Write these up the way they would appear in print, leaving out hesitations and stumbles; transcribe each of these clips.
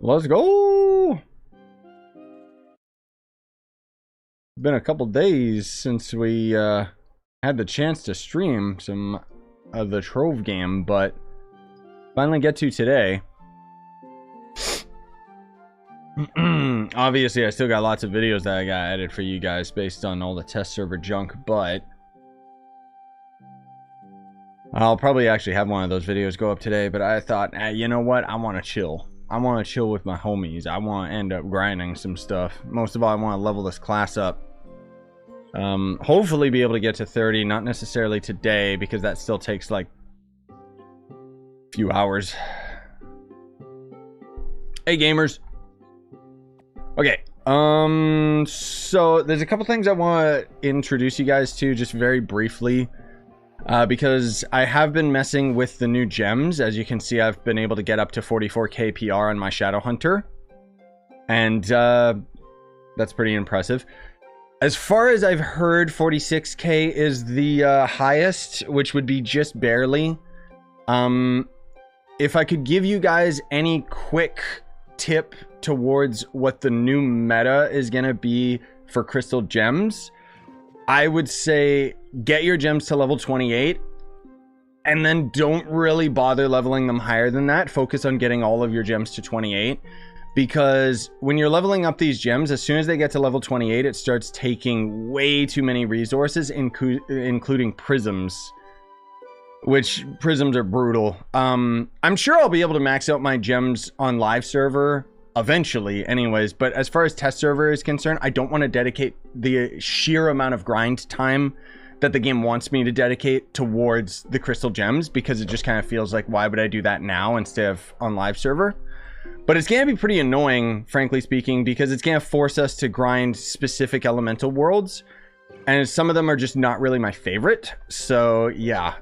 Let's go. Been a couple days since we had the chance to stream some of the Trove game, but finally get to today. Obviously, I still got lots of videos that I got added for you guys based on all the test server junk, but I'll probably actually have one of those videos go up today. But I thought, you know what? I want to chill. I want to chill with my homies. I want to end up grinding some stuff. Most of all, I want to level this class up. Hopefully be able to get to 30. Not necessarily today, because that still takes like a few hours. Hey, gamers. Okay, so there's a couple things I want to introduce you guys to just very briefly, because I have been messing with the new gems. As you can see, I've been able to get up to 44k PR on my Shadowhunter, and that's pretty impressive. As far as I've heard, 46k is the highest, which would be just barely. If I could give you guys any quick tip towards what the new meta is gonna be for crystal gems, I would say get your gems to level 28 and then don't really bother leveling them higher than that. Focus on getting all of your gems to 28, because when you're leveling up these gems, as soon as they get to level 28, it starts taking way too many resources, including prisms, which prisms are brutal. I'm sure I'll be able to max out my gems on live server eventually anyways, but as far as test server is concerned, I don't want to dedicate the sheer amount of grind time that the game wants me to dedicate towards the crystal gems, because it just kind of feels like, why would I do that now instead of on live server? But it's going to be pretty annoying, frankly speaking, because it's going to force us to grind specific elemental worlds, and some of them are just not really my favorite. So yeah,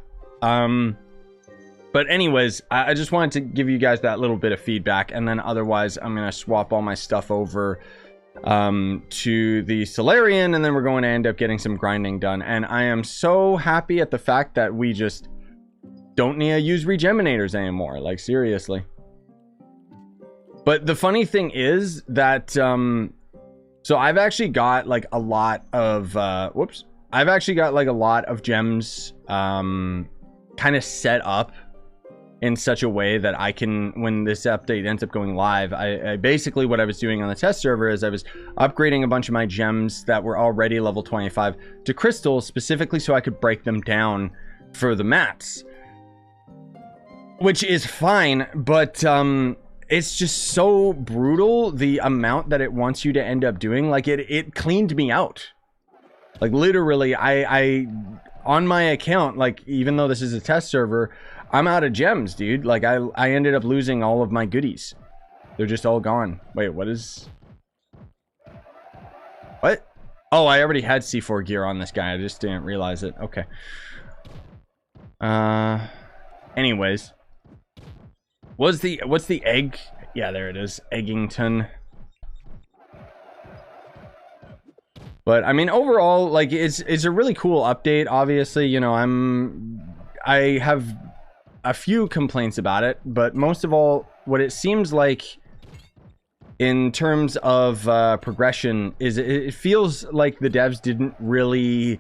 but anyways, I just wanted to give you guys that little bit of feedback, and then otherwise I'm going to swap all my stuff over to the Solarian, and then we're going to end up getting some grinding done. And I am so happy at the fact that we just don't need to use regeminators anymore, like seriously. But the funny thing is that so I've actually got like a lot of I've actually got like a lot of gems kind of set up in such a way that I can, when this update ends up going live, I basically, what I was doing on the test server is I was upgrading a bunch of my gems that were already level 25 to crystals, specifically so I could break them down for the mats, which is fine, but it's just so brutal, the amount that it wants you to end up doing. Like it cleaned me out. Like literally, I on my account, like even though this is a test server, I'm out of gems, dude. Like I ended up losing all of my goodies. They're just all gone. Wait, what? Oh, I already had C4 gear on this guy. I just didn't realize it. Okay. Anyways. What's the egg? Yeah, there it is. Eggington. But I mean, overall, like it's a really cool update. Obviously, you know, I have a few complaints about it, but most of all, what it seems like in terms of progression is it feels like the devs didn't really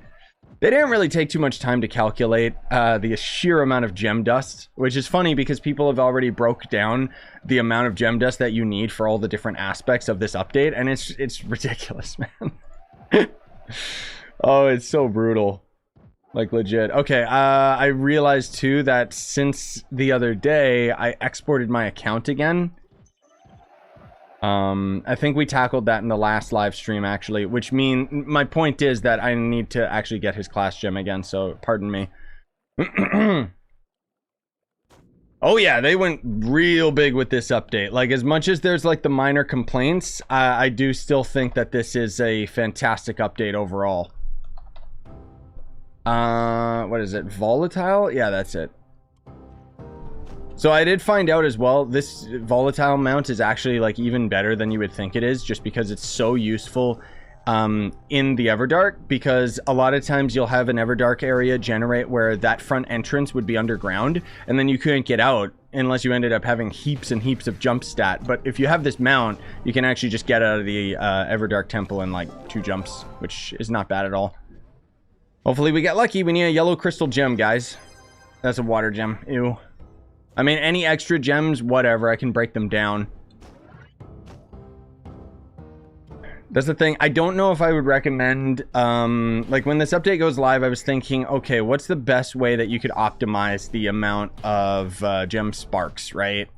take too much time to calculate the sheer amount of gem dust, which is funny because people have already broke down the amount of gem dust that you need for all the different aspects of this update, and it's ridiculous, man. Oh, it's so brutal. Like legit. Okay, I realized too that since the other day I exported my account again. I think we tackled that in the last live stream actually, which my point is that I need to actually get his class gem again, so pardon me. Oh yeah, they went real big with this update. Like, as much as there's like the minor complaints, I do still think that this is a fantastic update overall. What is it? Volatile? Yeah, that's it. So I did find out as well, this Volatile mount is actually like even better than you would think it is, just because it's so useful in the Everdark, because a lot of times you'll have an Everdark area generate where that front entrance would be underground, and then you couldn't get out unless you ended up having heaps and heaps of jump stat. But if you have this mount, you can actually just get out of the Everdark Temple in like 2 jumps, which is not bad at all. Hopefully we get lucky. We need a yellow crystal gem, guys. That's a water gem. Ew. I mean, any extra gems, whatever. I can break them down. That's the thing. I don't know if I would recommend, like when this update goes live, I was thinking, okay, what's the best way that you could optimize the amount of gem sparks, right?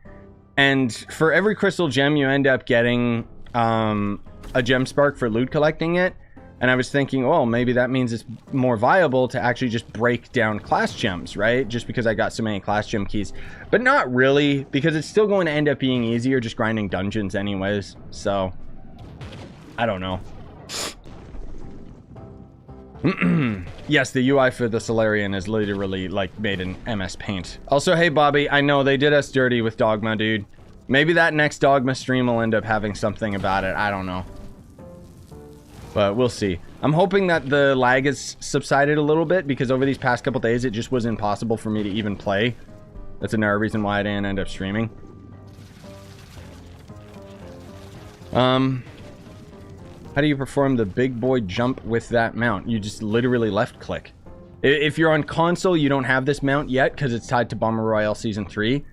And for every crystal gem, you end up getting a gem spark for loot collecting it. And I was thinking, well, maybe that means it's more viable to actually just break down class gems, right? Just because I got so many class gem keys. But not really, because it's still going to end up being easier just grinding dungeons anyways. So, I don't know. Yes, the UI for the Solarian is literally like made in MS Paint. Also, hey Bobby, I know they did us dirty with Dogma, dude. Maybe that next Dogma stream will end up having something about it. I don't know. But we'll see. I'm hoping that the lag has subsided a little bit, because over these past couple days it just was impossible for me to even play. That's another reason why I didn't end up streaming. How do you perform the big boy jump with that mount? You just literally left click. If you're on console, you don't have this mount yet because it's tied to Bomber Royale Season 3.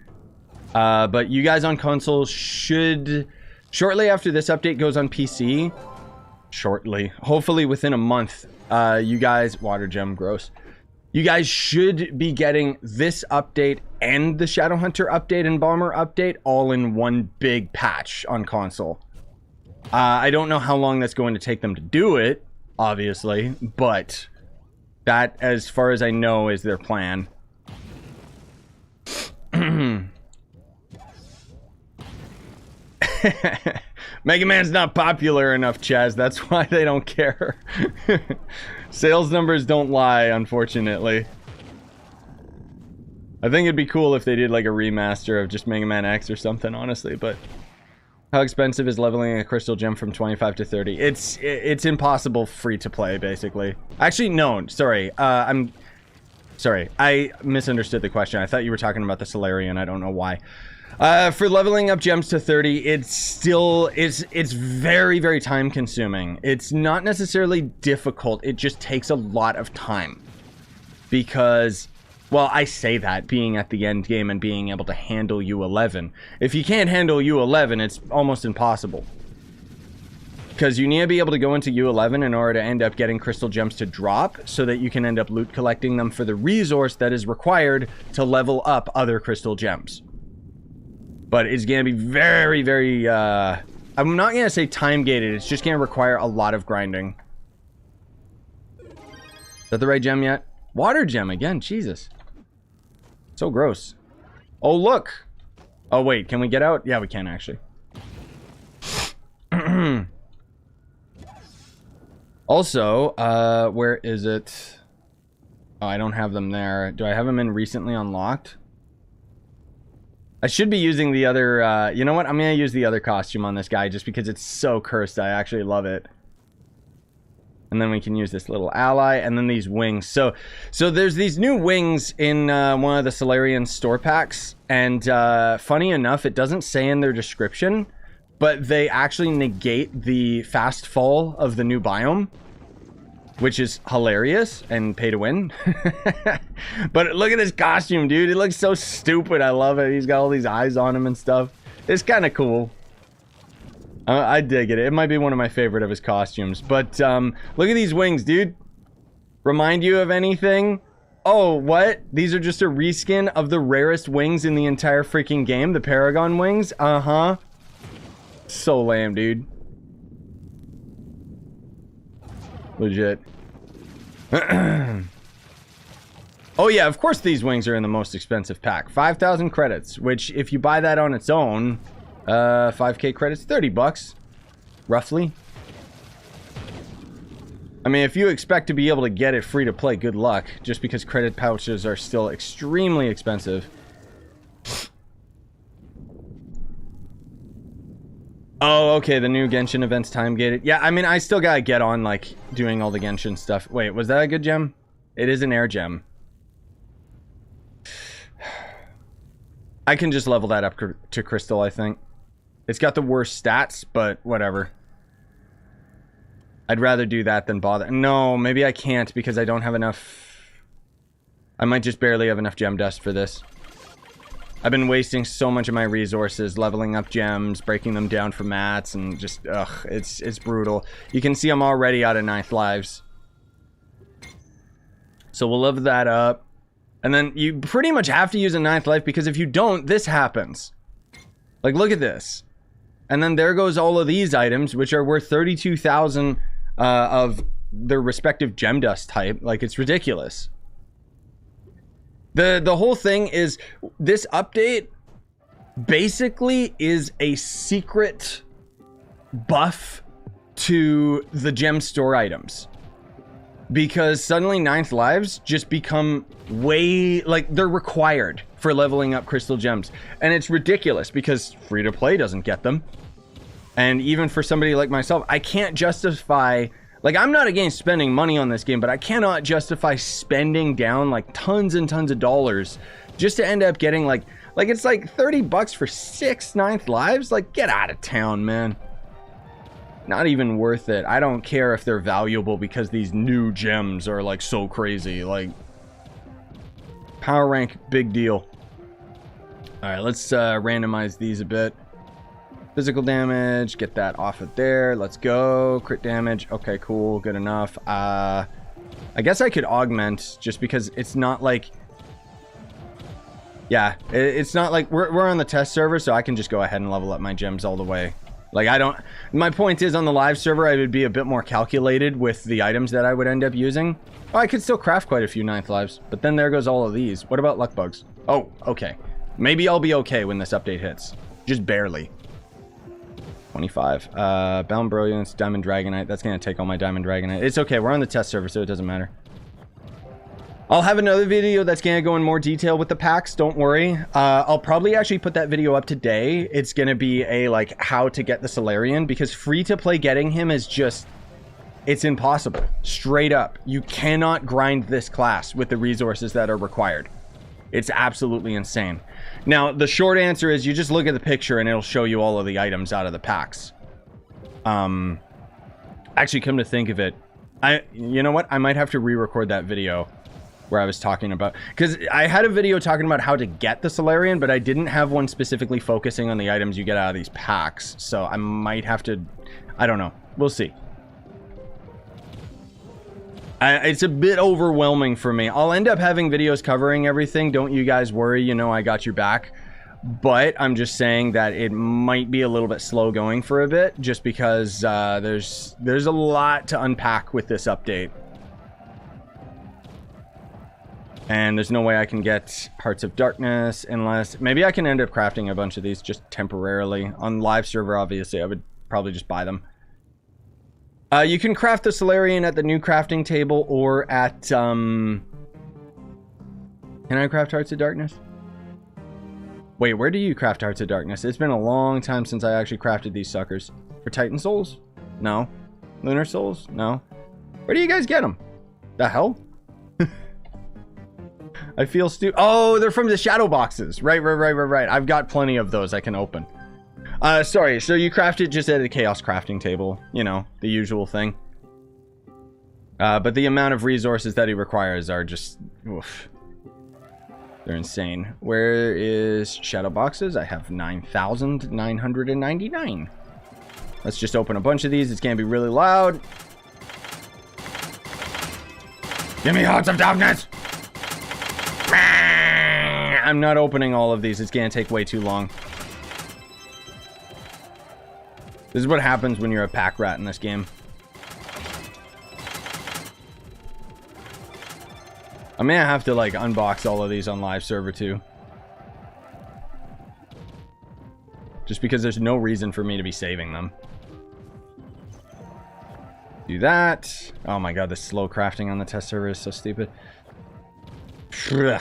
But you guys on console should, shortly after this update goes on PC, hopefully within a month, you guys, water gem, gross. You guys should be getting this update and the Shadowhunter update and Bomber update all in one big patch on console. I don't know how long that's going to take them to do it, obviously, but that, as far as I know, is their plan. Mega Man's not popular enough, Chaz. That's why they don't care. Sales numbers don't lie, unfortunately. I think it'd be cool if they did like a remaster of just Mega Man X or something, honestly, but how expensive is leveling a crystal gem from 25 to 30? It's impossible free to play, basically. Actually, no, sorry. I'm sorry. I misunderstood the question. I thought you were talking about the Solarian. I don't know why. For leveling up gems to 30, it's very, very time consuming. It's not necessarily difficult. It just takes a lot of time. Because, well, I say that being at the end game and being able to handle U11. If you can't handle U11, it's almost impossible. Because you need to be able to go into U11 in order to end up getting crystal gems to drop, so that you can end up loot collecting them for the resource that is required to level up other crystal gems. But it's going to be very, very, I'm not going to say time-gated. It's just going to require a lot of grinding. Is that the right gem yet? Water gem again. Jesus. So gross. Oh, look. Oh, wait. Can we get out? Yeah, we can, actually. Also, where is it? Oh, I don't have them there. Do I have them in recently unlocked? I should be using the other, you know what? I'm going to use the other costume on this guy just because it's so cursed. I actually love it. And then we can use this little ally and then these wings. So there's these new wings in one of the Solarian store packs. And funny enough, it doesn't say in their description, but they actually negate the fast fall of the new biome, which is hilarious and pay to win. But look at this costume, dude. It looks so stupid. I love it. He's got all these eyes on him and stuff. It's kind of cool. I dig it. It might be one of my favorite of his costumes. But look at these wings, dude. Remind you of anything? Oh, what? These are just a reskin of the rarest wings in the entire freaking game. The Paragon wings? Uh-huh. So lame, dude. Legit. Oh yeah, of course these wings are in the most expensive pack. 5,000 credits, which if you buy that on its own, 5k credits, 30 bucks, roughly. I mean, if you expect to be able to get it free to play, good luck, just because credit pouches are still extremely expensive. Oh, okay, the new Genshin event's time-gated. Yeah, I mean, I still gotta get on, like, doing all the Genshin stuff. Wait, was that a good gem? It is an air gem. I can just level that up to crystal, I think. It's got the worst stats, but whatever. I'd rather do that than bother. No, maybe I can't because I don't have enough. I might just barely have enough gem dust for this. I've been wasting so much of my resources leveling up gems, breaking them down for mats, and just, ugh, it's brutal. You can see I'm already out of 9th lives. So we'll level that up. And then you pretty much have to use a 9th life because if you don't, this happens. Like, look at this. And then there goes all of these items, which are worth 32,000 of their respective gem dust type. Like, it's ridiculous. The whole thing is, this update basically is a secret buff to the gem store items. Because suddenly 9th lives just become way, like, they're required for leveling up crystal gems. And it's ridiculous because free to play doesn't get them. And even for somebody like myself, I can't justify, like, I'm not against spending money on this game, but I cannot justify spending down like tons and tons of dollars just to end up getting like it's like 30 bucks for 6 9th lives. Like, get out of town, man. Not even worth it. I don't care if they're valuable because these new gems are like so crazy. Like, power rank, big deal. All right, let's randomize these a bit. Physical damage, get that off of there. Let's go. Crit damage. Okay, cool. Good enough. I guess I could augment just because it's not like... Yeah, it's not like... We're on the test server, so I can just go ahead and level up my gems all the way. Like, I don't... My point is, on the live server, I would be a bit more calculated with the items that I would end up using. Oh, I could still craft quite a few 9th lives, but then there goes all of these. What about luck bugs? Oh, okay. Maybe I'll be okay when this update hits. Just barely. 25. Bound Brilliance, Diamond Dragonite. That's going to take all my Diamond Dragonite. It's okay. We're on the test server, so it doesn't matter. I'll have another video that's going to go in more detail with the packs. Don't worry. I'll probably actually put that video up today. It's going to be a, like, how to get the Solarian, because free-to-play getting him is just... It's impossible. Straight up. You cannot grind this class with the resources that are required. It's absolutely insane. Now, the short answer is you just look at the picture and it'll show you all of the items out of the packs. Actually, come to think of it, you know what? I might have to re-record that video where I was talking about... Because I had a video talking about how to get the Solarian, but I didn't have one specifically focusing on the items you get out of these packs. So I might have to... I don't know. We'll see. It's a bit overwhelming for me. I'll end up having videos covering everything. Don't you guys worry. You know I got your back. But I'm just saying that it might be a little bit slow going for a bit, just because there's a lot to unpack with this update. And there's no way I can get Hearts of Darkness unless... Maybe I can end up crafting a bunch of these just temporarily. On live server, obviously, I would probably just buy them. You can craft the Solarian at the new crafting table or at... Can I craft Hearts of Darkness? Wait, where do you craft Hearts of Darkness? It's been a long time since I actually crafted these suckers. For Titan Souls? No. Lunar Souls? No. Where do you guys get them? The hell? I feel stupid. Oh, they're from the shadow boxes. Right. I've got plenty of those I can open. Sorry, so you craft it just at a chaos crafting table. You know, the usual thing. But the amount of resources that he requires are just... Oof. They're insane. Where is shadow boxes? I have 9,999. Let's just open a bunch of these. It's gonna be really loud. Give me Hearts of Darkness! I'm not opening all of these. It's gonna take way too long. This is what happens when you're a pack rat in this game. I may have to like unbox all of these on live server too. Just because there's no reason for me to be saving them. Do that. Oh my god, the slow crafting on the test server is so stupid. Do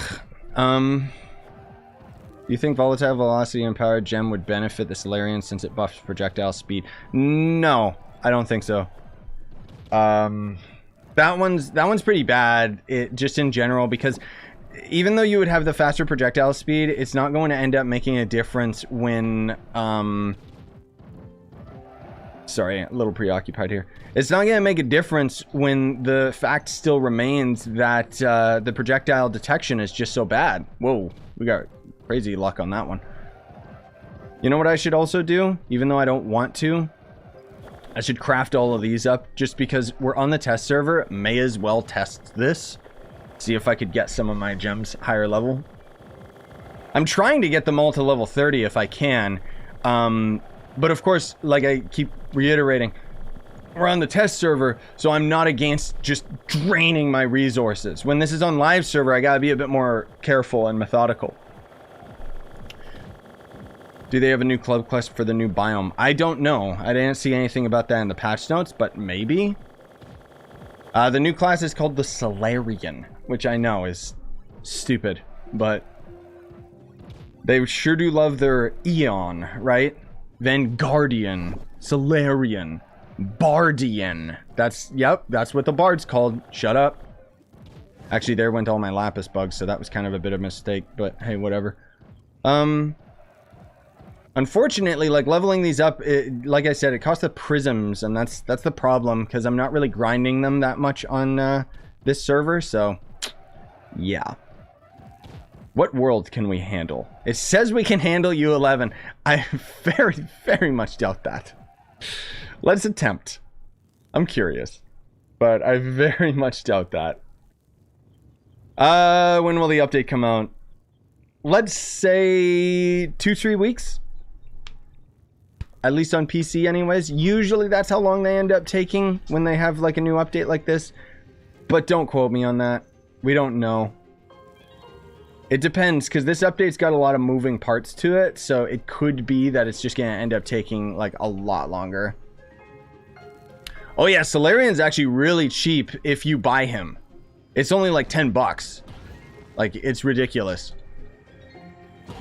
you think Volatile Velocity and Powered Gem would benefit the Solarian since it buffs projectile speed? No, I don't think so. That one's pretty bad. It just in general, because even though you would have the faster projectile speed, it's not going to end up making a difference when, sorry, a little preoccupied here. It's not going to make a difference when the fact still remains that the projectile detection is just so bad. Whoa, we got crazy luck on that one. You know what I should also do, even though I don't want to? I should craft all of these up just because we're on the test server. May as well test this. See if I could get some of my gems higher level. I'm trying to get them all to level 30 if I can. But of course, like I keep reiterating, we're on the test server, so I'm not against just draining my resources. When this is on live server, I gotta be a bit more careful and methodical. Do they have a new club quest for the new biome? I don't know. I didn't see anything about that in the patch notes, but maybe. The new class is called the Solarion, which I know is stupid, but they sure do love their Eon, right? Vanguardian, Solarian, Bardian. Yep, that's what the bard's called. Shut up. Actually, there went all my lapis bugs, so that was kind of a bit of a mistake, but hey, whatever. Unfortunately, like leveling these up, like I said, it costs the prisms, and that's the problem, because I'm not really grinding them that much on this server, so yeah. What world can we handle? It says we can handle U11. I very, very much doubt that. Let's attempt. I'm curious, but I very much doubt that. When will the update come out? Let's say 2-3 weeks. At least on PC anyways. Usually that's how long they end up taking when they have like a new update like this. But don't quote me on that. We don't know. It depends, because this update's got a lot of moving parts to it, so it could be that it's just going to end up taking like a lot longer. Oh yeah, Solarian's actually really cheap if you buy him. It's only like 10 bucks. Like, it's ridiculous.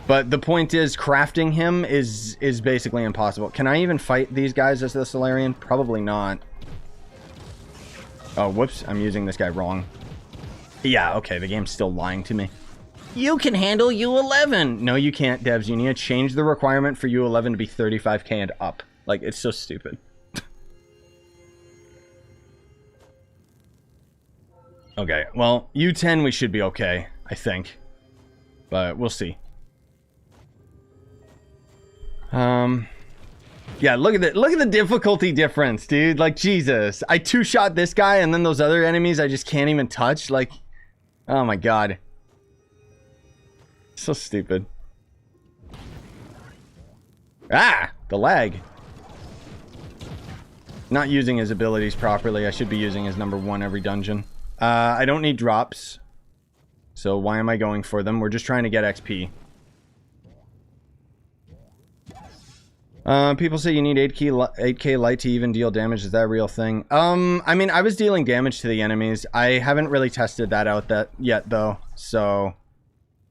But the point is, crafting him is basically impossible. Can I even fight these guys as the Solarian? Probably not. Oh, whoops, I'm using this guy wrong. Yeah, okay, the game's still lying to me. You can handle U11. No, you can't, devs. You need to change the requirement for U11 to be 35k and up. Like, it's so stupid. Okay, well, U10 we should be okay, I think. But we'll see. Yeah, look at the difficulty difference, dude. Like, Jesus. I two-shot this guy, and then those other enemies I just can't even touch. Like, oh my god. So stupid. Ah! The lag. Not using his abilities properly. I should be using his #1 every dungeon. I don't need drops. So why am I going for them? We're just trying to get XP. People say you need 8k light to even deal damage. Is that a real thing? I mean, I was dealing damage to the enemies. I haven't really tested that out yet, though. So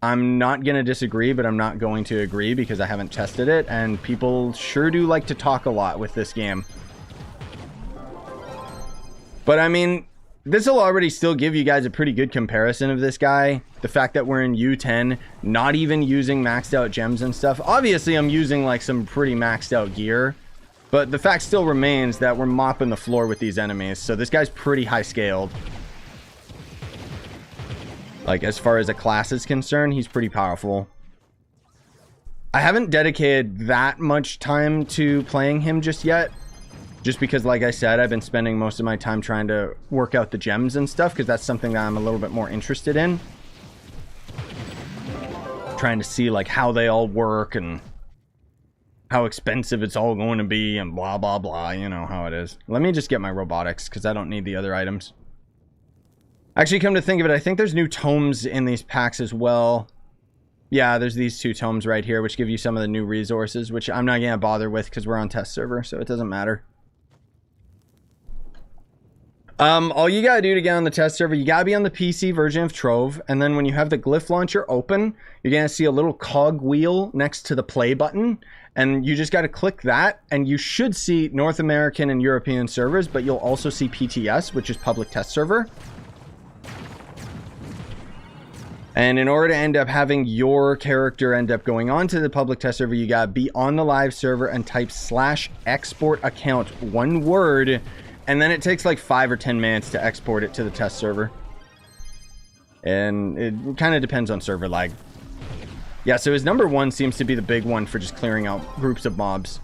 I'm not going to disagree, but I'm not going to agree because I haven't tested it. And people sure do like to talk a lot with this game. But I mean, this will already still give you guys a pretty good comparison of this guy. The fact that we're in U10, not even using maxed out gems and stuff. Obviously, I'm using like some pretty maxed out gear. But the fact still remains that we're mopping the floor with these enemies. So this guy's pretty high scaled. Like, as far as a class is concerned, he's pretty powerful. I haven't dedicated that much time to playing him just yet. Just because, like I said, I've been spending most of my time trying to work out the gems and stuff, because that's something that I'm a little bit more interested in. Trying to see, like, how they all work and how expensive it's all going to be and blah, blah, blah. You know how it is. Let me just get my robotics, because I don't need the other items. Actually, come to think of it, I think there's new tomes in these packs as well. Yeah, there's these 2 tomes right here, which give you some of the new resources, which I'm not going to bother with because we're on test server, so it doesn't matter. All you gotta do to get on the test server, you gotta be on the PC version of Trove, and then when you have the glyph launcher open, you're gonna see a little cog wheel next to the play button, and you just gotta click that, and you should see North American and European servers, but you'll also see PTS, which is public test server. And in order to end up having your character end up going on to the public test server, you gotta be on the live server and type /export account, one word, and then it takes like 5 or 10 minutes to export it to the test server. And it kind of depends on server lag. Yeah, so his number 1 seems to be the big one for just clearing out groups of mobs.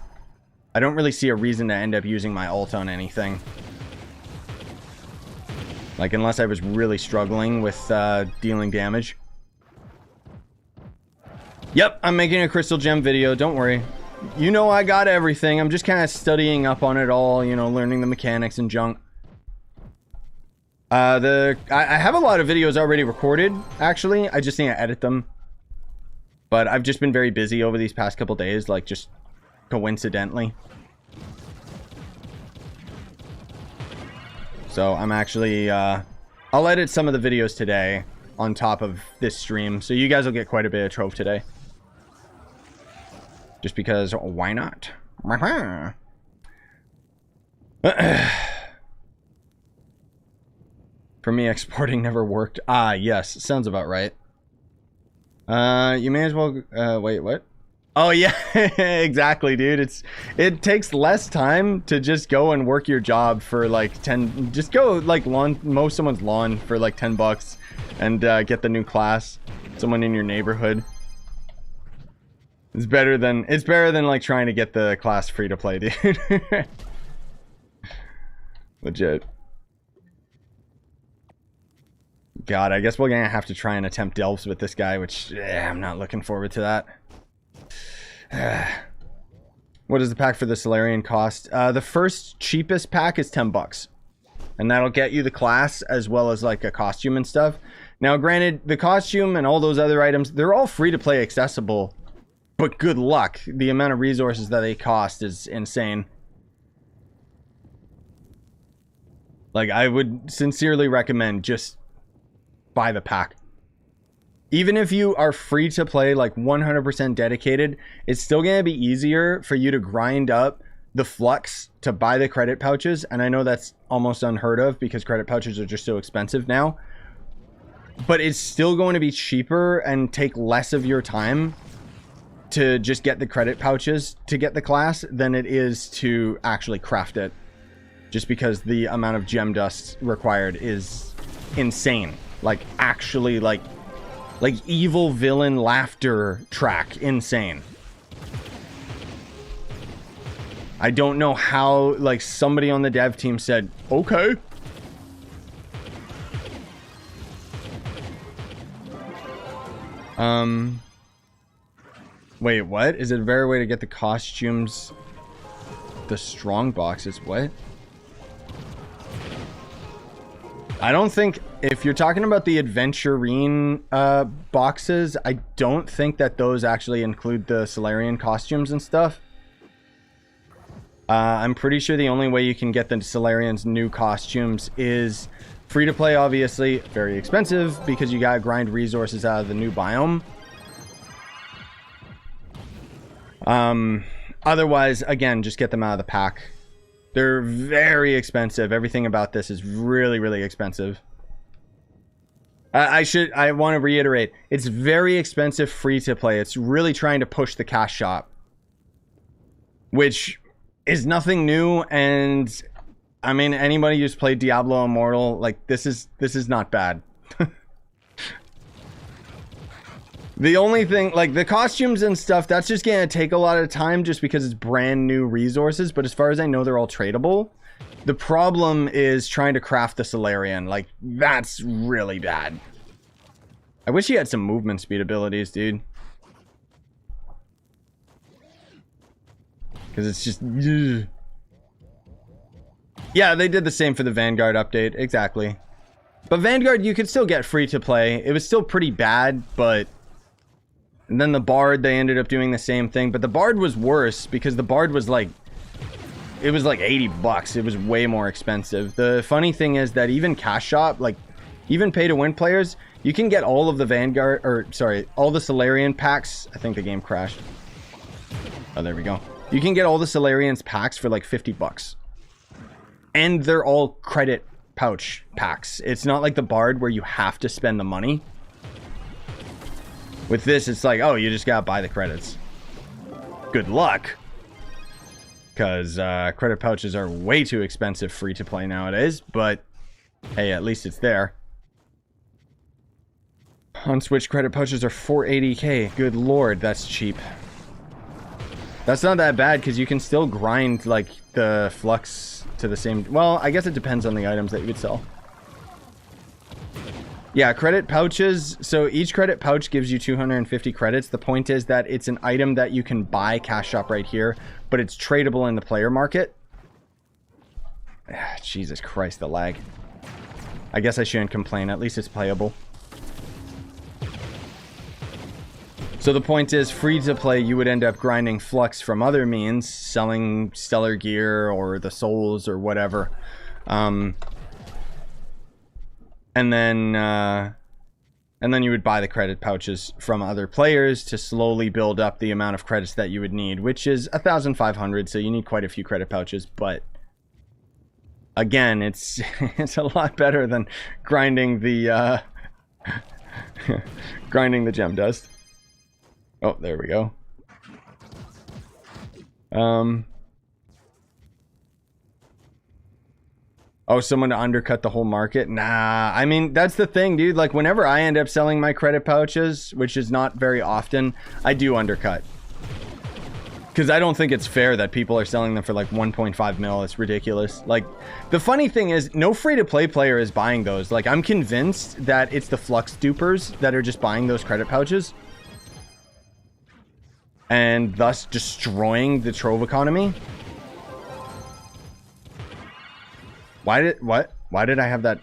I don't really see a reason to end up using my ult on anything. Like, unless I was really struggling with dealing damage. Yep, I'm making a crystal gem video, don't worry. You know I got everything. I'm just kind of studying up on it all, you know, learning the mechanics and junk. I have a lot of videos already recorded, actually. I just need to edit them. But I've just been very busy over these past couple days, like, just coincidentally. So I'm actually, I'll edit some of the videos today on top of this stream. So you guys will get quite a bit of Trove today. Just because, why not? For me, exporting never worked. Ah, yes. Sounds about right. You may as well, wait, what? Oh, yeah, exactly, dude. It takes less time to just go and work your job for like 10, just go like mow someone's lawn for like 10 bucks and get the new class, someone in your neighborhood. It's better than like trying to get the class free to play, dude. Legit. God, I guess we're gonna have to try and attempt delves with this guy, which I'm not looking forward to that. What does the pack for the Solarian cost? The first cheapest pack is 10 bucks. And that'll get you the class as well as like a costume and stuff. Now, granted, the costume and all those other items, they're all free to play accessible. But good luck. The amount of resources that they cost is insane. Like, I would sincerely recommend just buy the pack. Even if you are free to play, like 100% dedicated, it's still going to be easier for you to grind up the flux to buy the credit pouches. And I know that's almost unheard of because credit pouches are just so expensive now. But it's still going to be cheaper and take less of your time to just get the credit pouches to get the class than it is to actually craft it. Just because the amount of gem dust required is insane. Like, actually, like evil villain laughter track insane. I don't know how, like, somebody on the dev team said, okay. Wait, what? Is it a better way to get the costumes? The strong boxes, what? I don't think, if you're talking about the Adventurine boxes, I don't think that those actually include the Solarian costumes and stuff. I'm pretty sure the only way you can get the Solarian's new costumes is free to play, obviously. Very expensive because you gotta grind resources out of the new biome. Otherwise, again, just get them out of the pack. They're very expensive. Everything about this is really, really expensive. I want to reiterate, it's very expensive free to play. It's really trying to push the cash shop, which is nothing new. And I mean, anybody who's played Diablo Immortal, like, this is not bad. The only thing, like, the costumes and stuff, that's just gonna take a lot of time just because it's brand new resources. But as far as I know, they're all tradable. The problem is trying to craft the Solarian. Like, that's really bad. I wish he had some movement speed abilities, dude. Because it's just... Ugh. Yeah, they did the same for the Vanguard update. Exactly. But Vanguard, you could still get free to play. It was still pretty bad, but... And then the Bard, they ended up doing the same thing. But the Bard was worse because the Bard was like... It was like 80 bucks. It was way more expensive. The funny thing is that even Cash Shop, like... Even pay-to-win players, you can get all of the Vanguard... Or, sorry, all the Solarian packs. I think the game crashed. Oh, there we go. You can get all the Solarian's packs for like 50 bucks. And they're all credit pouch packs. It's not like the Bard where you have to spend the money. With this, it's like, oh, you just gotta buy the credits. Good luck. Because credit pouches are way too expensive free to play nowadays. But, hey, at least it's there. On Switch, credit pouches are 480k. Good lord, that's cheap. That's not that bad, because you can still grind, like, the flux to the same... Well, I guess it depends on the items that you could sell. Yeah, credit pouches. So each credit pouch gives you 250 credits. The point is that it's an item that you can buy cash shop right here, but it's tradable in the player market. Jesus Christ, the lag. I guess I shouldn't complain. At least it's playable. So the point is, free to play, you would end up grinding flux from other means, selling stellar gear or the souls or whatever. And then you would buy the credit pouches from other players to slowly build up the amount of credits that you would need, which is 1,500, so you need quite a few credit pouches. But again, it's it's a lot better than grinding the grinding the gem dust. Oh, there we go. Oh, someone to undercut the whole market? Nah, I mean, that's the thing, dude. Like, whenever I end up selling my credit pouches, which is not very often, I do undercut. Because I don't think it's fair that people are selling them for like 1.5 mil. It's ridiculous. Like, the funny thing is, no free-to-play player is buying those. Like, I'm convinced that it's the flux dupers that are just buying those credit pouches. And thus destroying the Trove economy. Why did I have that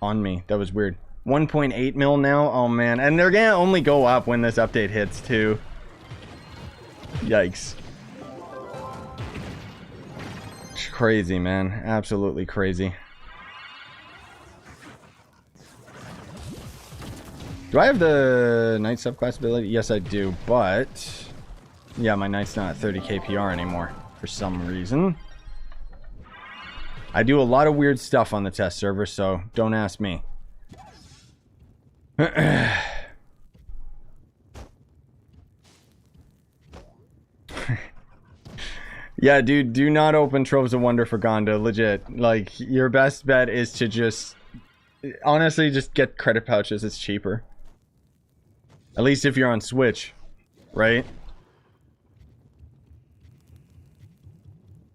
on me? That was weird. 1.8 mil now? Oh man. And they're gonna only go up when this update hits too. Yikes. It's crazy, man. Absolutely crazy. Do I have the Knight subclass ability? Yes, I do, but... Yeah, my Knight's not at 30k PR anymore for some reason. I do a lot of weird stuff on the test server, so don't ask me. Yeah, dude, do not open Troves of Wonder for Gonda, legit. Like, your best bet is to just... Honestly, just get credit pouches, it's cheaper. At least if you're on Switch, right?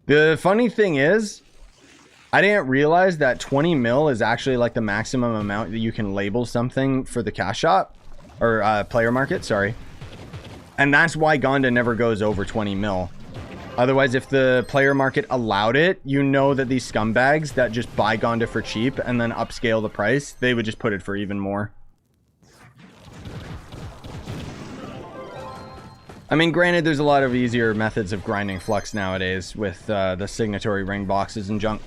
The funny thing is... I didn't realize that 20 mil is actually like the maximum amount that you can label something for the cash shop. Or player market, sorry. And that's why Gonda never goes over 20 mil. Otherwise, if the player market allowed it, you know that these scumbags that just buy Gonda for cheap and then upscale the price, they would just put it for even more. I mean, granted, there's a lot of easier methods of grinding flux nowadays with the signatory ring boxes and junk.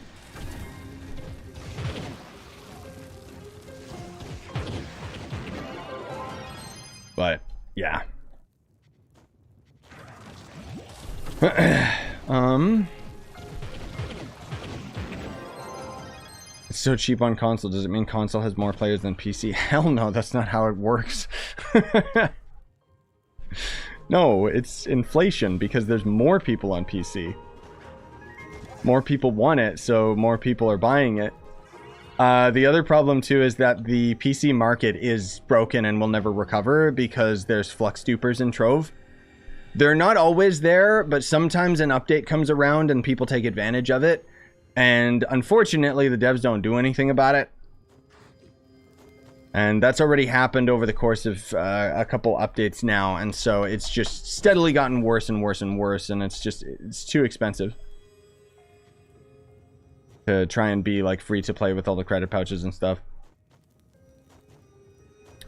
But, yeah. It's so cheap on console. Does it mean console has more players than PC? Hell no, that's not how it works. No, it's inflation because there's more people on PC. More people want it, so more people are buying it. The other problem too is that the PC market is broken and will never recover because there's flux dupers in Trove. They're not always there, but sometimes an update comes around and people take advantage of it. And unfortunately, the devs don't do anything about it. And that's already happened over the course of a couple updates now. And so it's just steadily gotten worse and worse and worse. And it's too expensive to try and be like free to play with all the credit pouches and stuff.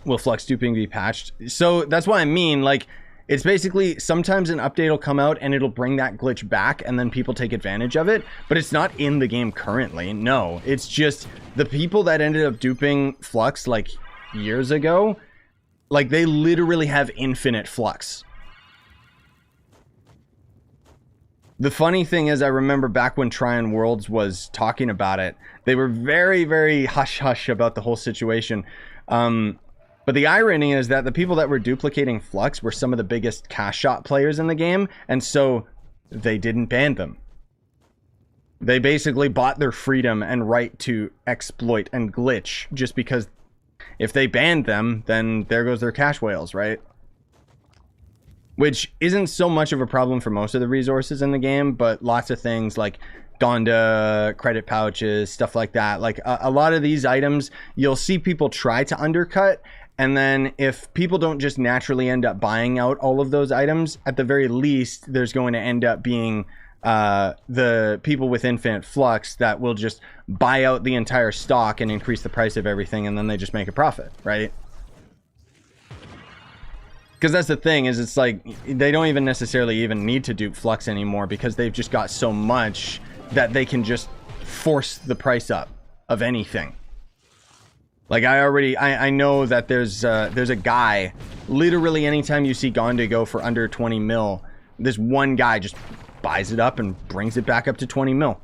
Will flux duping be patched? So that's what I mean. Like, it's basically sometimes an update will come out and it'll bring that glitch back and then people take advantage of it, but it's not in the game currently. No, it's just the people that ended up duping flux like years ago, like they literally have infinite flux. The funny thing is, I remember back when Tryon Worlds was talking about it, they were very, very hush-hush about the whole situation. But the irony is that the people that were duplicating Flux were some of the biggest cash shot players in the game, and so they didn't ban them. They basically bought their freedom and right to exploit and glitch, just because if they banned them, then there goes their cash whales, right? Which isn't so much of a problem for most of the resources in the game, but lots of things like Gonda, credit pouches, stuff like that. Like a lot of these items, you'll see people try to undercut, and then if people don't just naturally end up buying out all of those items, at the very least, there's going to end up being the people with infinite flux that will just buy out the entire stock and increase the price of everything, and then they just make a profit, right? Because that's the thing, is it's like they don't even necessarily even need to dupe flux anymore, because they've just got so much that they can just force the price up of anything. Like I know that there's a guy, literally anytime you see Gonda go for under 20 mil, this one guy just buys it up and brings it back up to 20 mil.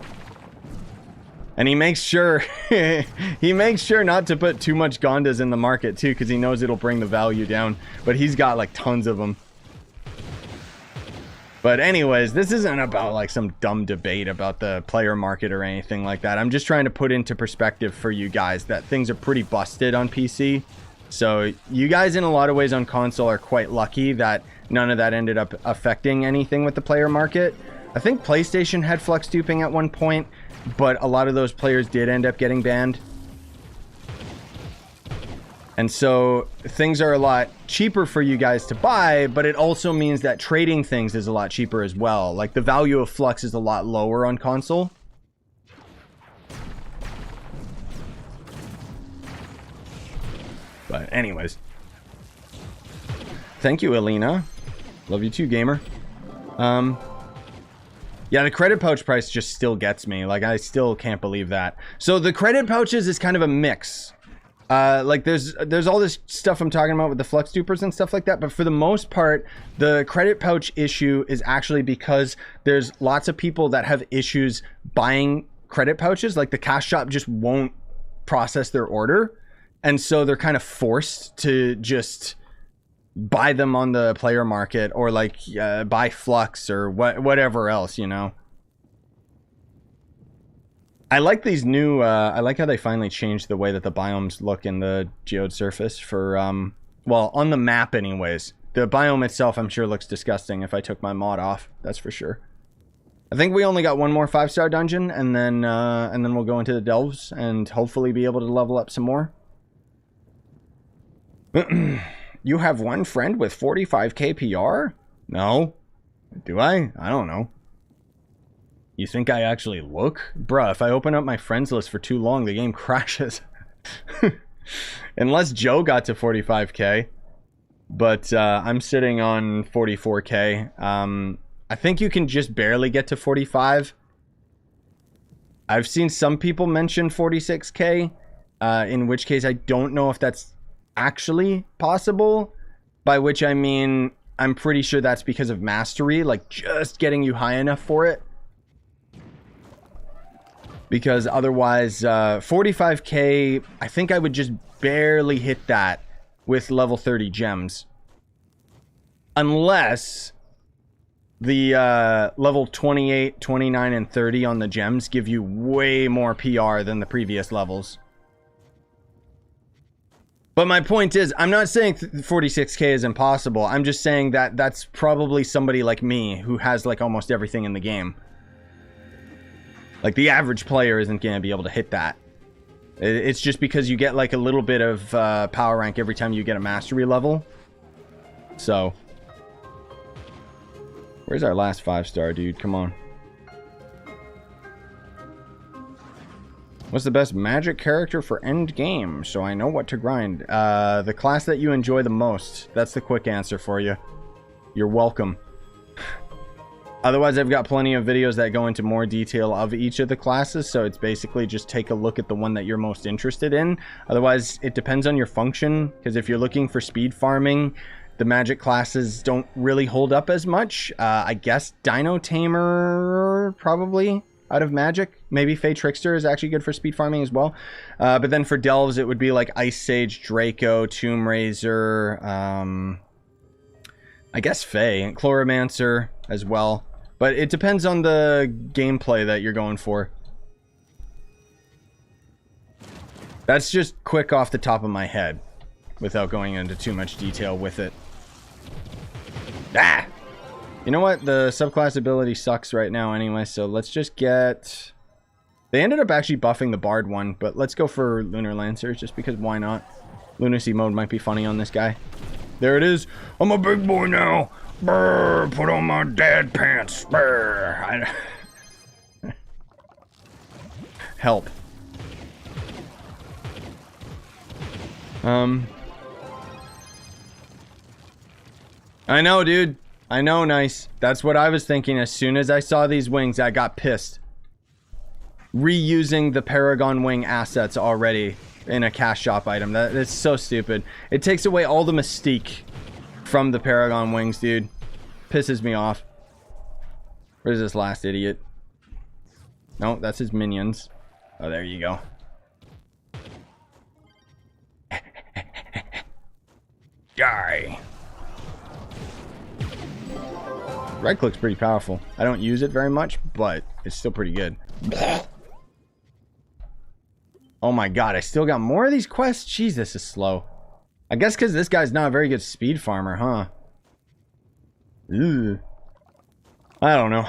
And he makes sure not to put too much Gondas in the market too, because he knows it'll bring the value down. But he's got like tons of them. But anyways, this isn't about like some dumb debate about the player market or anything like that. I'm just trying to put into perspective for you guys that things are pretty busted on PC. So you guys in a lot of ways on console are quite lucky that none of that ended up affecting anything with the player market. I think PlayStation had flux duping at one point, but a lot of those players did end up getting banned. And so things are a lot cheaper for you guys to buy, but it also means that trading things is a lot cheaper as well. Like the value of flux is a lot lower on console. But anyways. Thank you, Alina. Love you too, gamer. Yeah, the credit pouch price just still gets me. Like, I still can't believe that. So the credit pouches is kind of a mix. Like there's all this stuff I'm talking about with the flux dupers and stuff like that, but for the most part, the credit pouch issue is actually because there's lots of people that have issues buying credit pouches. Like the cash shop just won't process their order, and so they're kind of forced to just buy them on the player market, or like buy flux or whatever else, you know. I like these new, I like how they finally changed the way that the biomes look in the geode surface for, well, on the map anyways. The biome itself, I'm sure, looks disgusting if I took my mod off, that's for sure. I think we only got one more 5-star dungeon, and then we'll go into the delves and hopefully be able to level up some more. You have one friend with 45k PR? No. Do I? I don't know. You think I actually look? Bruh, if I open up my friends list for too long, the game crashes. Unless Joe got to 45k. But I'm sitting on 44k. I think you can just barely get to 45. I've seen some people mention 46k. In which case, I don't know if that's actually possible. By which I mean, I'm pretty sure that's because of mastery. Like, just getting you high enough for it. Because otherwise, 45k, I think I would just barely hit that with level 30 gems. Unless the level 28, 29, and 30 on the gems give you way more PR than the previous levels. But my point is, I'm not saying 46k is impossible. I'm just saying that that's probably somebody like me who has like almost everything in the game. Like, the average player isn't going to be able to hit that. It's just because you get, like, a little bit of power rank every time you get a mastery level. So. Where's our last 5-star, dude? Come on. What's the best magic character for end game? So I know what to grind. The class that you enjoy the most. That's the quick answer for you. You're welcome. Otherwise, I've got plenty of videos that go into more detail of each of the classes, so it's basically just take a look at the one that you're most interested in. Otherwise, it depends on your function, because if you're looking for speed farming, the magic classes don't really hold up as much. I guess Dino Tamer, probably. out of magic. Maybe Fey Trickster is actually good for speed farming as well. But then for delves, it would be like Ice Sage, Draco, Tomb Raiser, I guess Fey, and Chloromancer as well. But it depends on the gameplay that you're going for. That's just quick off the top of my head, without going into too much detail with it. Ah! You know what? The subclass ability sucks right now anyway, so let's just get... They ended up actually buffing the Bard one, but let's go for Lunar Lancer, just because why not? Lunacy mode might be funny on this guy. There it is. I'm a big boy now. Brr, put on my dad pants. Brr. Help. I know, dude. I know, nice. That's what I was thinking. As soon as I saw these wings, I got pissed. Reusing the Paragon wing assets already in a cash shop item. That's so stupid. It takes away all the mystique from the Paragon wings, dude. Pisses me off. Where's this last idiot? No, that's his minions. Oh, there you go. Die. Right click's pretty powerful. I don't use it very much, but it's still pretty good. Oh my god, I still got more of these quests? Jeez, this is slow. I guess because this guy's not a very good speed farmer, huh? Ugh. I don't know.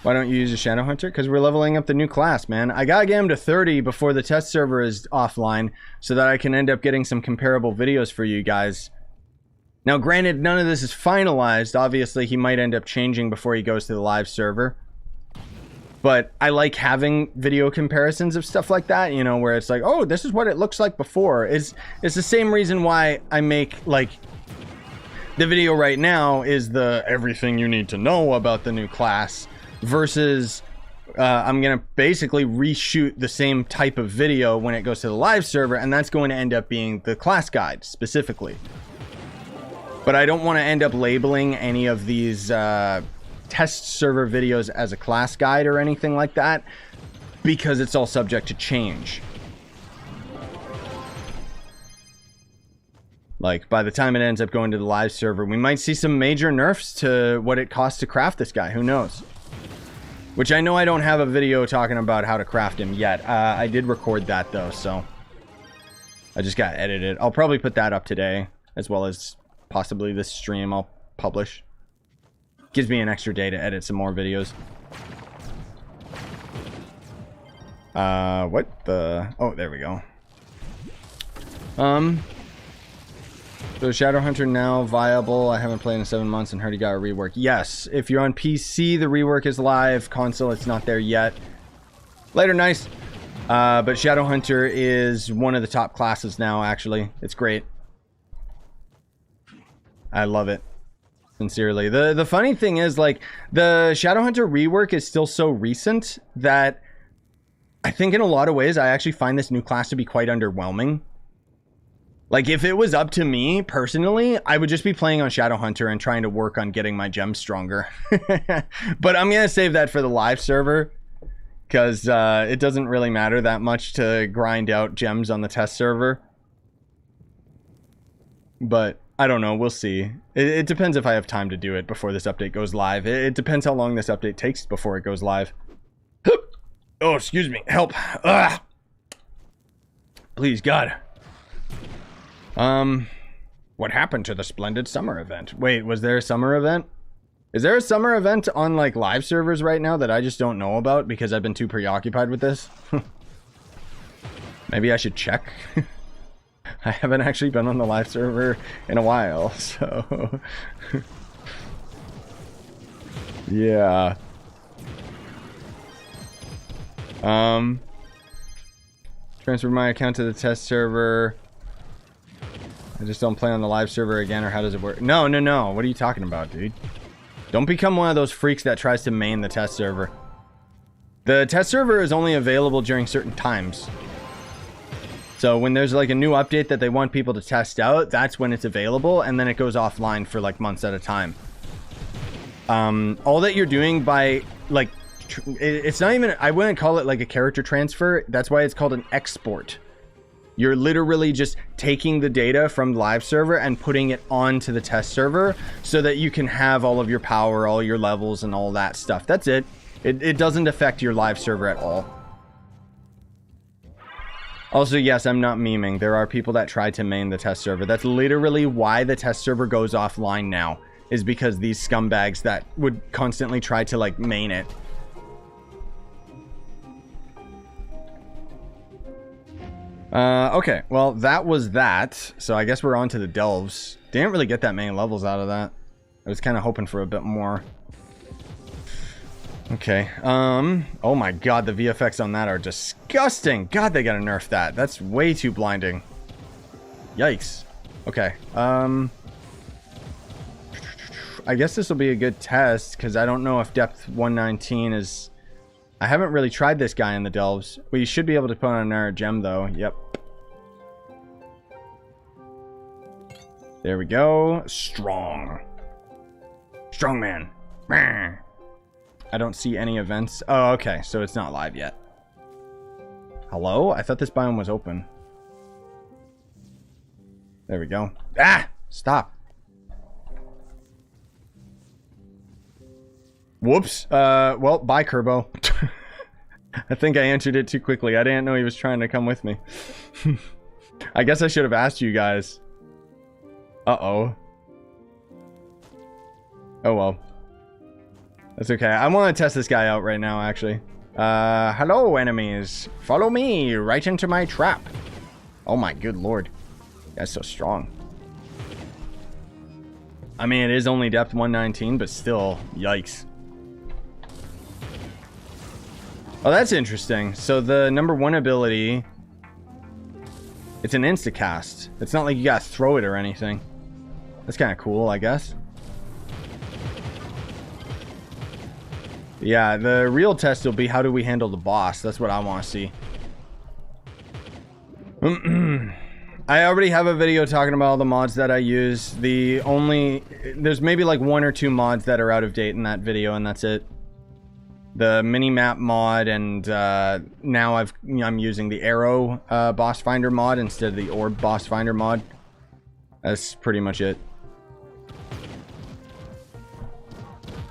Why don't you use a Shadowhunter? Because we're leveling up the new class, man. I gotta get him to 30 before the test server is offline, so that I can end up getting some comparable videos for you guys. Now, granted, none of this is finalized. Obviously, he might end up changing before he goes to the live server. But I like having video comparisons of stuff like that, you know, where it's like, oh, this is what it looks like before. It's the same reason why I make, like, the video right now is the everything you need to know about the new class versus I'm going to basically reshoot the same type of video when it goes to the live server, and that's going to end up being the class guide specifically. But I don't want to end up labeling any of these test server videos as a class guide or anything like that, because it's all subject to change. Like, by the time it ends up going to the live server, we might see some major nerfs to what it costs to craft this guy. Who knows? Which I know I don't have a video talking about how to craft him yet. I did record that, though, so I just got to edit it. I'll probably put that up today, as well as possibly this stream I'll publish. Gives me an extra day to edit some more videos. What the... Oh, there we go. So Shadowhunter now viable. I haven't played in 7 months and heard he got a rework. Yes, if you're on PC, the rework is live. Console, it's not there yet. Later, nice. But Shadowhunter is one of the top classes now, actually. It's great. I love it. Sincerely. The funny thing is, like, the Shadowhunter rework is still so recent that I think in a lot of ways I actually find this new class to be quite underwhelming. Like, if it was up to me personally, I would just be playing on Shadowhunter and trying to work on getting my gems stronger. But I'm gonna save that for the live server, because it doesn't really matter that much to grind out gems on the test server. But I don't know, we'll see. It depends if I have time to do it before this update goes live. It depends how long this update takes before it goes live. Oh, excuse me. Help. Ugh. Please, God. What happened to the splendid summer event? Wait, was there a summer event? Is there a summer event on, like, live servers right now that I just don't know about because I've been too preoccupied with this? Maybe I should check. I haven't actually been on the live server in a while, so... yeah. Transfer my account to the test server. I just don't play on the live server again, or how does it work? No. What are you talking about, dude? Don't become one of those freaks that tries to main the test server. The test server is only available during certain times. So when there's like a new update that they want people to test out, that's when it's available, and then it goes offline for like months at a time. all that you're doing by, like, it's not even, I wouldn't call it like a character transfer. That's why it's called an export. You're literally just taking the data from the live server and putting it onto the test server so that you can have all of your power, all your levels, and all that stuff. That's it. It doesn't affect your live server at all. Also, yes, I'm not memeing. There are people that try to main the test server. That's literally why the test server goes offline now, is because these scumbags that would constantly try to, like, main it. Okay, well, that was that. So I guess we're on to the delves. Didn't really get that many levels out of that. I was kind of hoping for a bit more. Okay, oh my god, the VFX on that are disgusting. God, they gotta nerf that. That's way too blinding. Yikes. Okay, I guess this will be a good test, because I don't know if depth 119 is... I haven't really tried this guy in the delves. We should be able to put on our gem, though. Yep. There we go. Strong. Strong man. I don't see any events. Oh, okay. So it's not live yet. Hello? I thought this biome was open. There we go. Ah! Stop. Whoops. Well, bye, Kerbo. I think I answered it too quickly. I didn't know he was trying to come with me. I guess I should have asked you guys. Uh-oh. Oh, well. That's okay. I want to test this guy out right now, actually. Hello, enemies. Follow me right into my trap. Oh, my good lord. That's so strong. I mean, it is only depth 119, but still, yikes. Oh, that's interesting. So the number 1 ability, it's an insta-cast. It's not like you gotta throw it or anything. That's kind of cool, I guess. Yeah, the real test will be how do we handle the boss. That's what I want to see. I already have a video talking about all the mods that I use. There's maybe like 1 or 2 mods that are out of date in that video, and that's it. The mini-map mod, and now I'm using the arrow boss finder mod instead of the orb boss finder mod. That's pretty much it.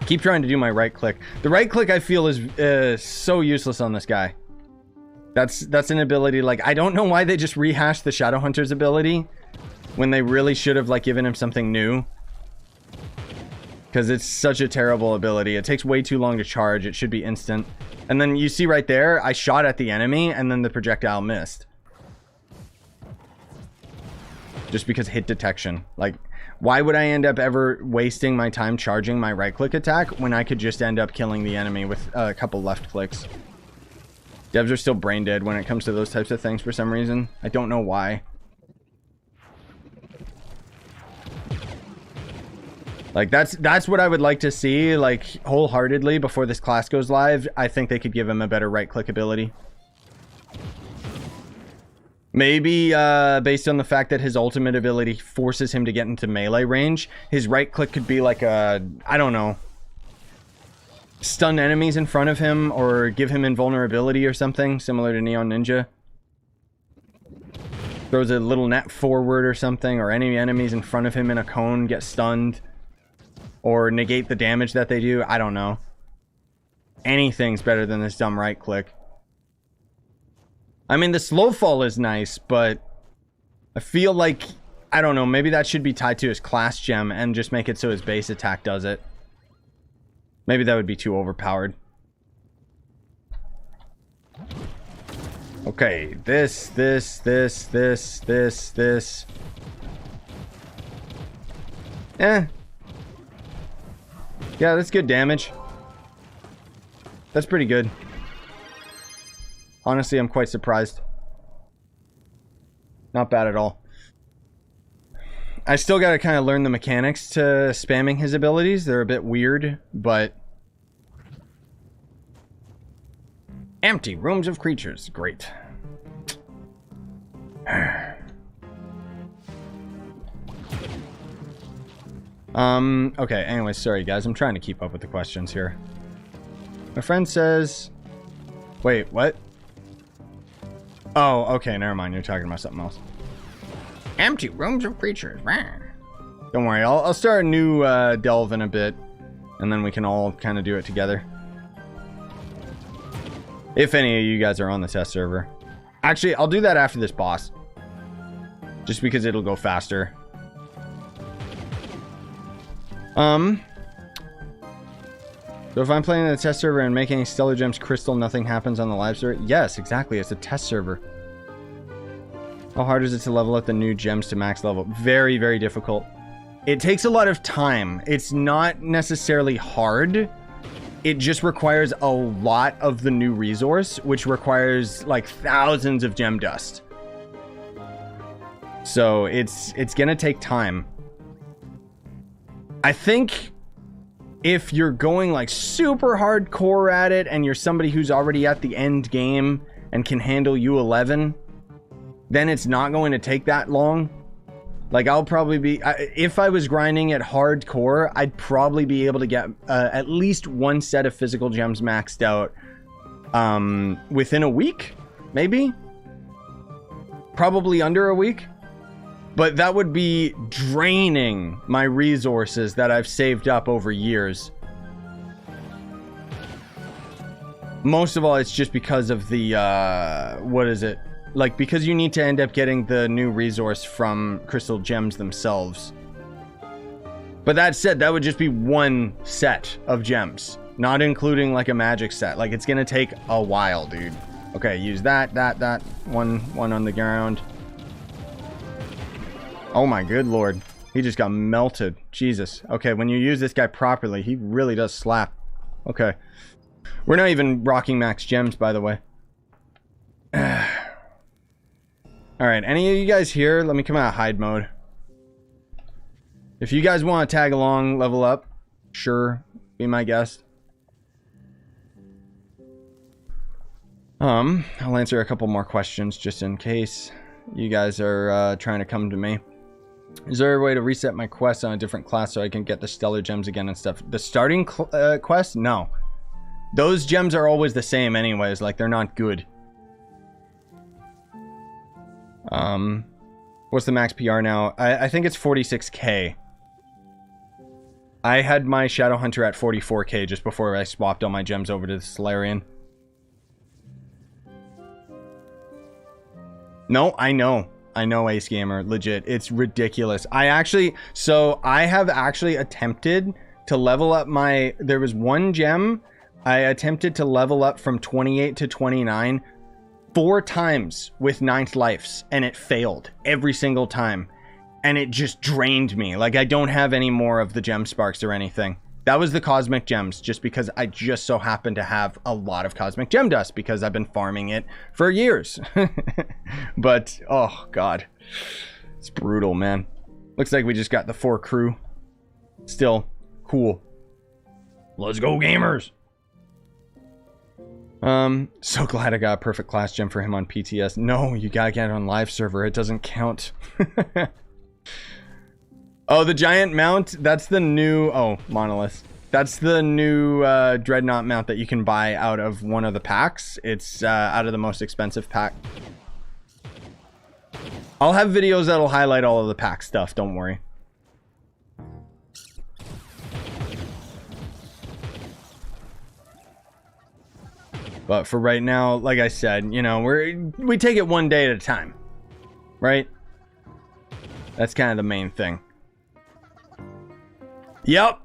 Keep trying to do my right click. The right click I feel is so useless on this guy. That's an ability, like, I don't know why they just rehashed the Shadowhunter's ability when they really should have, like, given him something new. Because it's such a terrible ability. It takes way too long to charge. It should be instant. And then you see right there, I shot at the enemy and then the projectile missed. Just because hit detection. Like, why would I end up ever wasting my time charging my right click attack when I could just end up killing the enemy with a couple left clicks? Devs are still brain dead when it comes to those types of things for some reason. I don't know why. Like, that's what I would like to see, like, wholeheartedly before this class goes live. I think they could give him a better right-click ability. Maybe, based on the fact that his ultimate ability forces him to get into melee range, his right-click could be like a, I don't know, stun enemies in front of him, or give him invulnerability or something, similar to Neon Ninja. Throws a little net forward or something, or any enemies in front of him in a cone get stunned. Or negate the damage that they do. I don't know. Anything's better than this dumb right click. I mean, the slow fall is nice, but I feel like, I don't know, maybe that should be tied to his class gem and just make it so his base attack does it. Maybe that would be too overpowered. Okay, this. Yeah, that's good damage. That's pretty good. Honestly, I'm quite surprised. Not bad at all. I still gotta kind of learn the mechanics to spamming his abilities. They're a bit weird, but... Empty rooms of creatures. Great. Okay, anyway, sorry guys, I'm trying to keep up with the questions here. My friend says... Wait, what? Oh, okay, never mind, you're talking about something else. Empty rooms of creatures. Don't worry, I'll start a new delve in a bit, and then we can all kind of do it together. If any of you guys are on the test server. Actually, I'll do that after this boss. Just because it'll go faster. So if I'm playing in the test server and making stellar gems crystal, nothing happens on the live server? Yes, exactly. It's a test server. How hard is it to level up the new gems to max level? Very, very difficult. It takes a lot of time. It's not necessarily hard. It just requires a lot of the new resource, which requires like thousands of gem dust. So it's gonna take time. I think if you're going like super hardcore at it and you're somebody who's already at the end game and can handle U11, then it's not going to take that long. Like I'll probably be, if I was grinding at hardcore, I'd probably be able to get at least one set of physical gems maxed out within a week, maybe? Probably under a week. But that would be draining my resources that I've saved up over years. Most of all, it's just because of the, what is it? Like, because you need to end up getting the new resource from crystal gems themselves. But that said, that would just be one set of gems, not including like a magic set. Like, it's gonna take a while, dude. Okay, use that, one on the ground. Oh my good lord. He just got melted. Jesus. Okay, when you use this guy properly, he really does slap. Okay. We're not even rocking max gems, by the way. Alright, any of you guys here? Let me come out of hide mode. If you guys want to tag along, level up, sure, be my guest. I'll answer a couple more questions just in case you guys are trying to come to me. Is there a way to reset my quest on a different class so I can get the stellar gems again and stuff? The starting quest? No. Those gems are always the same anyways, like they're not good. What's the max PR now? I think it's 46k. I had my Shadowhunter at 44k just before I swapped all my gems over to the Solarian. No, I know, Ace Gamer, legit. It's ridiculous. I have actually attempted to level up my... There was one gem I attempted to level up from 28 to 29 4 times with 9th lives, and it failed every single time. And it just drained me. Like, I don't have any more of the gem sparks or anything. That was the cosmic gems, just because I just so happen to have a lot of cosmic gem dust because I've been farming it for years. But, oh god. It's brutal, man. Looks like we just got the 4 crew. Still, cool. Let's go, gamers! So glad I got a perfect class gem for him on PTS. No, you gotta get it on live server. It doesn't count. Oh, the giant mount, that's the new... Oh, monolith. That's the new dreadnought mount that you can buy out of one of the packs. It's out of the most expensive pack. I'll have videos that'll highlight all of the pack stuff, don't worry. But for right now, like I said, you know, we take it one day at a time, right? That's kind of the main thing. Yep.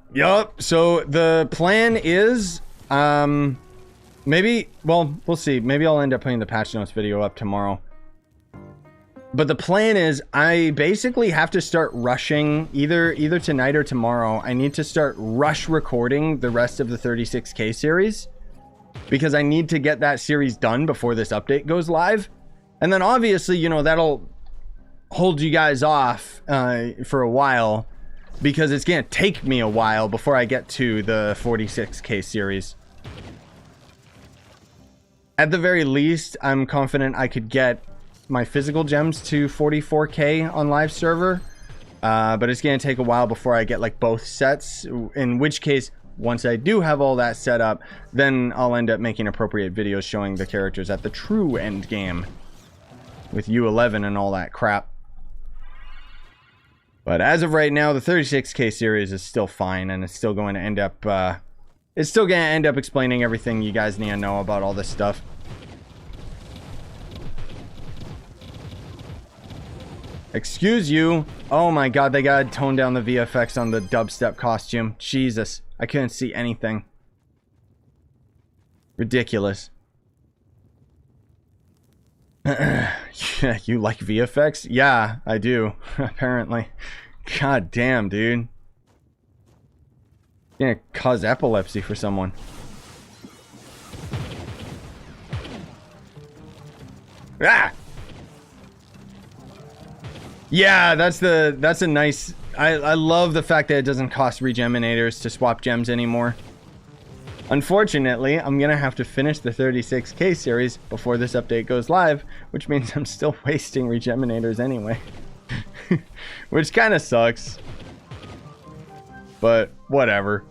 So the plan is, maybe, well, we'll see. Maybe I'll end up putting the patch notes video up tomorrow. But the plan is, I basically have to start rushing either tonight or tomorrow. I need to start rush recording the rest of the 36K series, because I need to get that series done before this update goes live. And then obviously, you know, that'll hold you guys off for a while, because it's gonna take me a while before I get to the 46K series. At the very least, I'm confident I could get my physical gems to 44K on live server But it's going to take a while before I get like both sets, in which case, once I do have all that set up, then I'll end up making appropriate videos showing the characters at the true end game with U11 and all that crap. But as of right now, the 36K series is still fine, and it's still going to end up explaining everything you guys need to know about all this stuff. Excuse you. Oh my god, they gotta tone down the VFX on the dubstep costume. Jesus, I couldn't see anything. Ridiculous. Yeah, you like VFX? Yeah, I do. Apparently. God damn, dude. It's gonna cause epilepsy for someone. Ah! Yeah, that's a nice... I love the fact that it doesn't cost regeminators to swap gems anymore. Unfortunately, I'm gonna have to finish the 36K series before this update goes live, which means I'm still wasting regeminators anyway. Which kind of sucks. But whatever.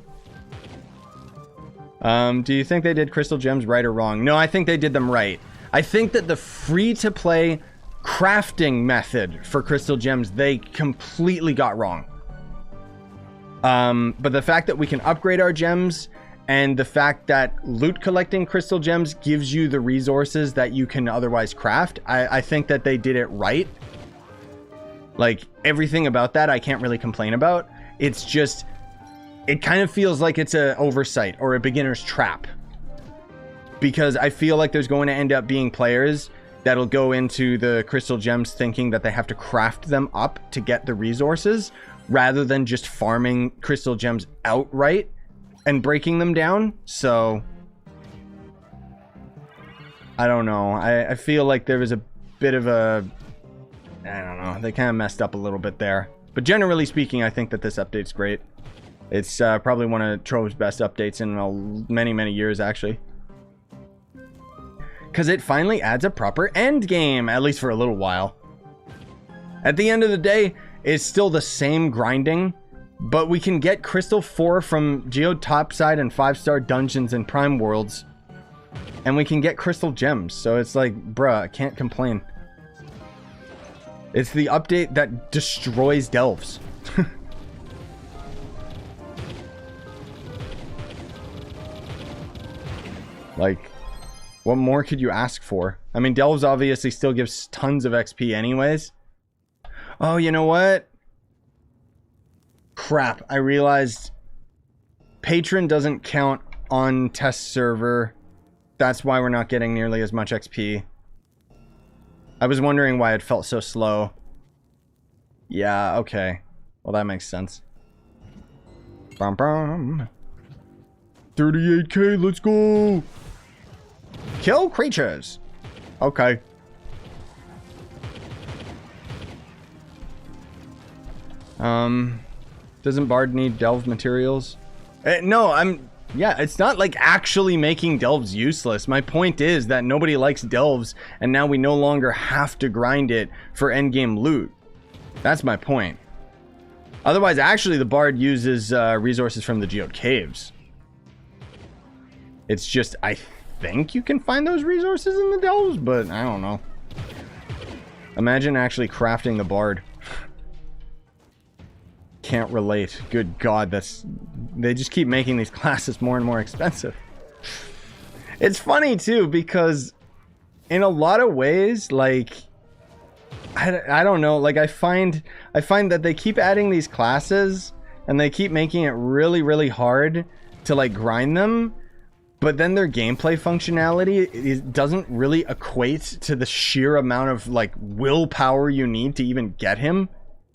Do you think they did crystal gems right or wrong? No, I think they did them right. I think that the free-to-play crafting method for crystal gems, they completely got wrong. But the fact that we can upgrade our gems, and the fact that loot collecting crystal gems gives you the resources that you can otherwise craft, I think that they did it right. Like, everything about that I can't really complain about. It's just, it kind of feels like it's an oversight or a beginner's trap. Because I feel like there's going to end up being players that'll go into the crystal gems thinking that they have to craft them up to get the resources, rather than just farming crystal gems outright and breaking them down. So I don't know. I feel like there was a bit of a, I don't know, they kind of messed up a little bit there. But generally speaking, I think that this update's great. It's probably one of Trove's best updates in many years, actually. Because it finally adds a proper end game, at least for a little while. At the end of the day, it's still the same grinding, but we can get Crystal 4 from Geode Topside and 5-star dungeons and Prime Worlds. And we can get Crystal Gems, so it's like, bruh, I can't complain. It's the update that destroys delves. Like, what more could you ask for? I mean, delves obviously still gives tons of XP anyways. Oh, you know what? Crap, I realized Patron doesn't count on test server. That's why we're not getting nearly as much XP. I was wondering why it felt so slow. Yeah, okay. Well, that makes sense. Bum, bum. 38K, let's go! Kill creatures! Okay. Doesn't Bard need delve materials? No, yeah, it's not like actually making delves useless. My point is that nobody likes delves, and now we no longer have to grind it for endgame loot. That's my point. Otherwise, actually, the Bard uses resources from the Geode Caves. It's just, I think you can find those resources in the delves, but I don't know. Imagine actually crafting the Bard. Can't relate. Good God, they just keep making these classes more and more expensive. It's funny too, because in a lot of ways, like, I don't know, like I find that they keep adding these classes and they keep making it really hard to like grind them, but then their gameplay functionality doesn't really equate to the sheer amount of like willpower you need to even get him.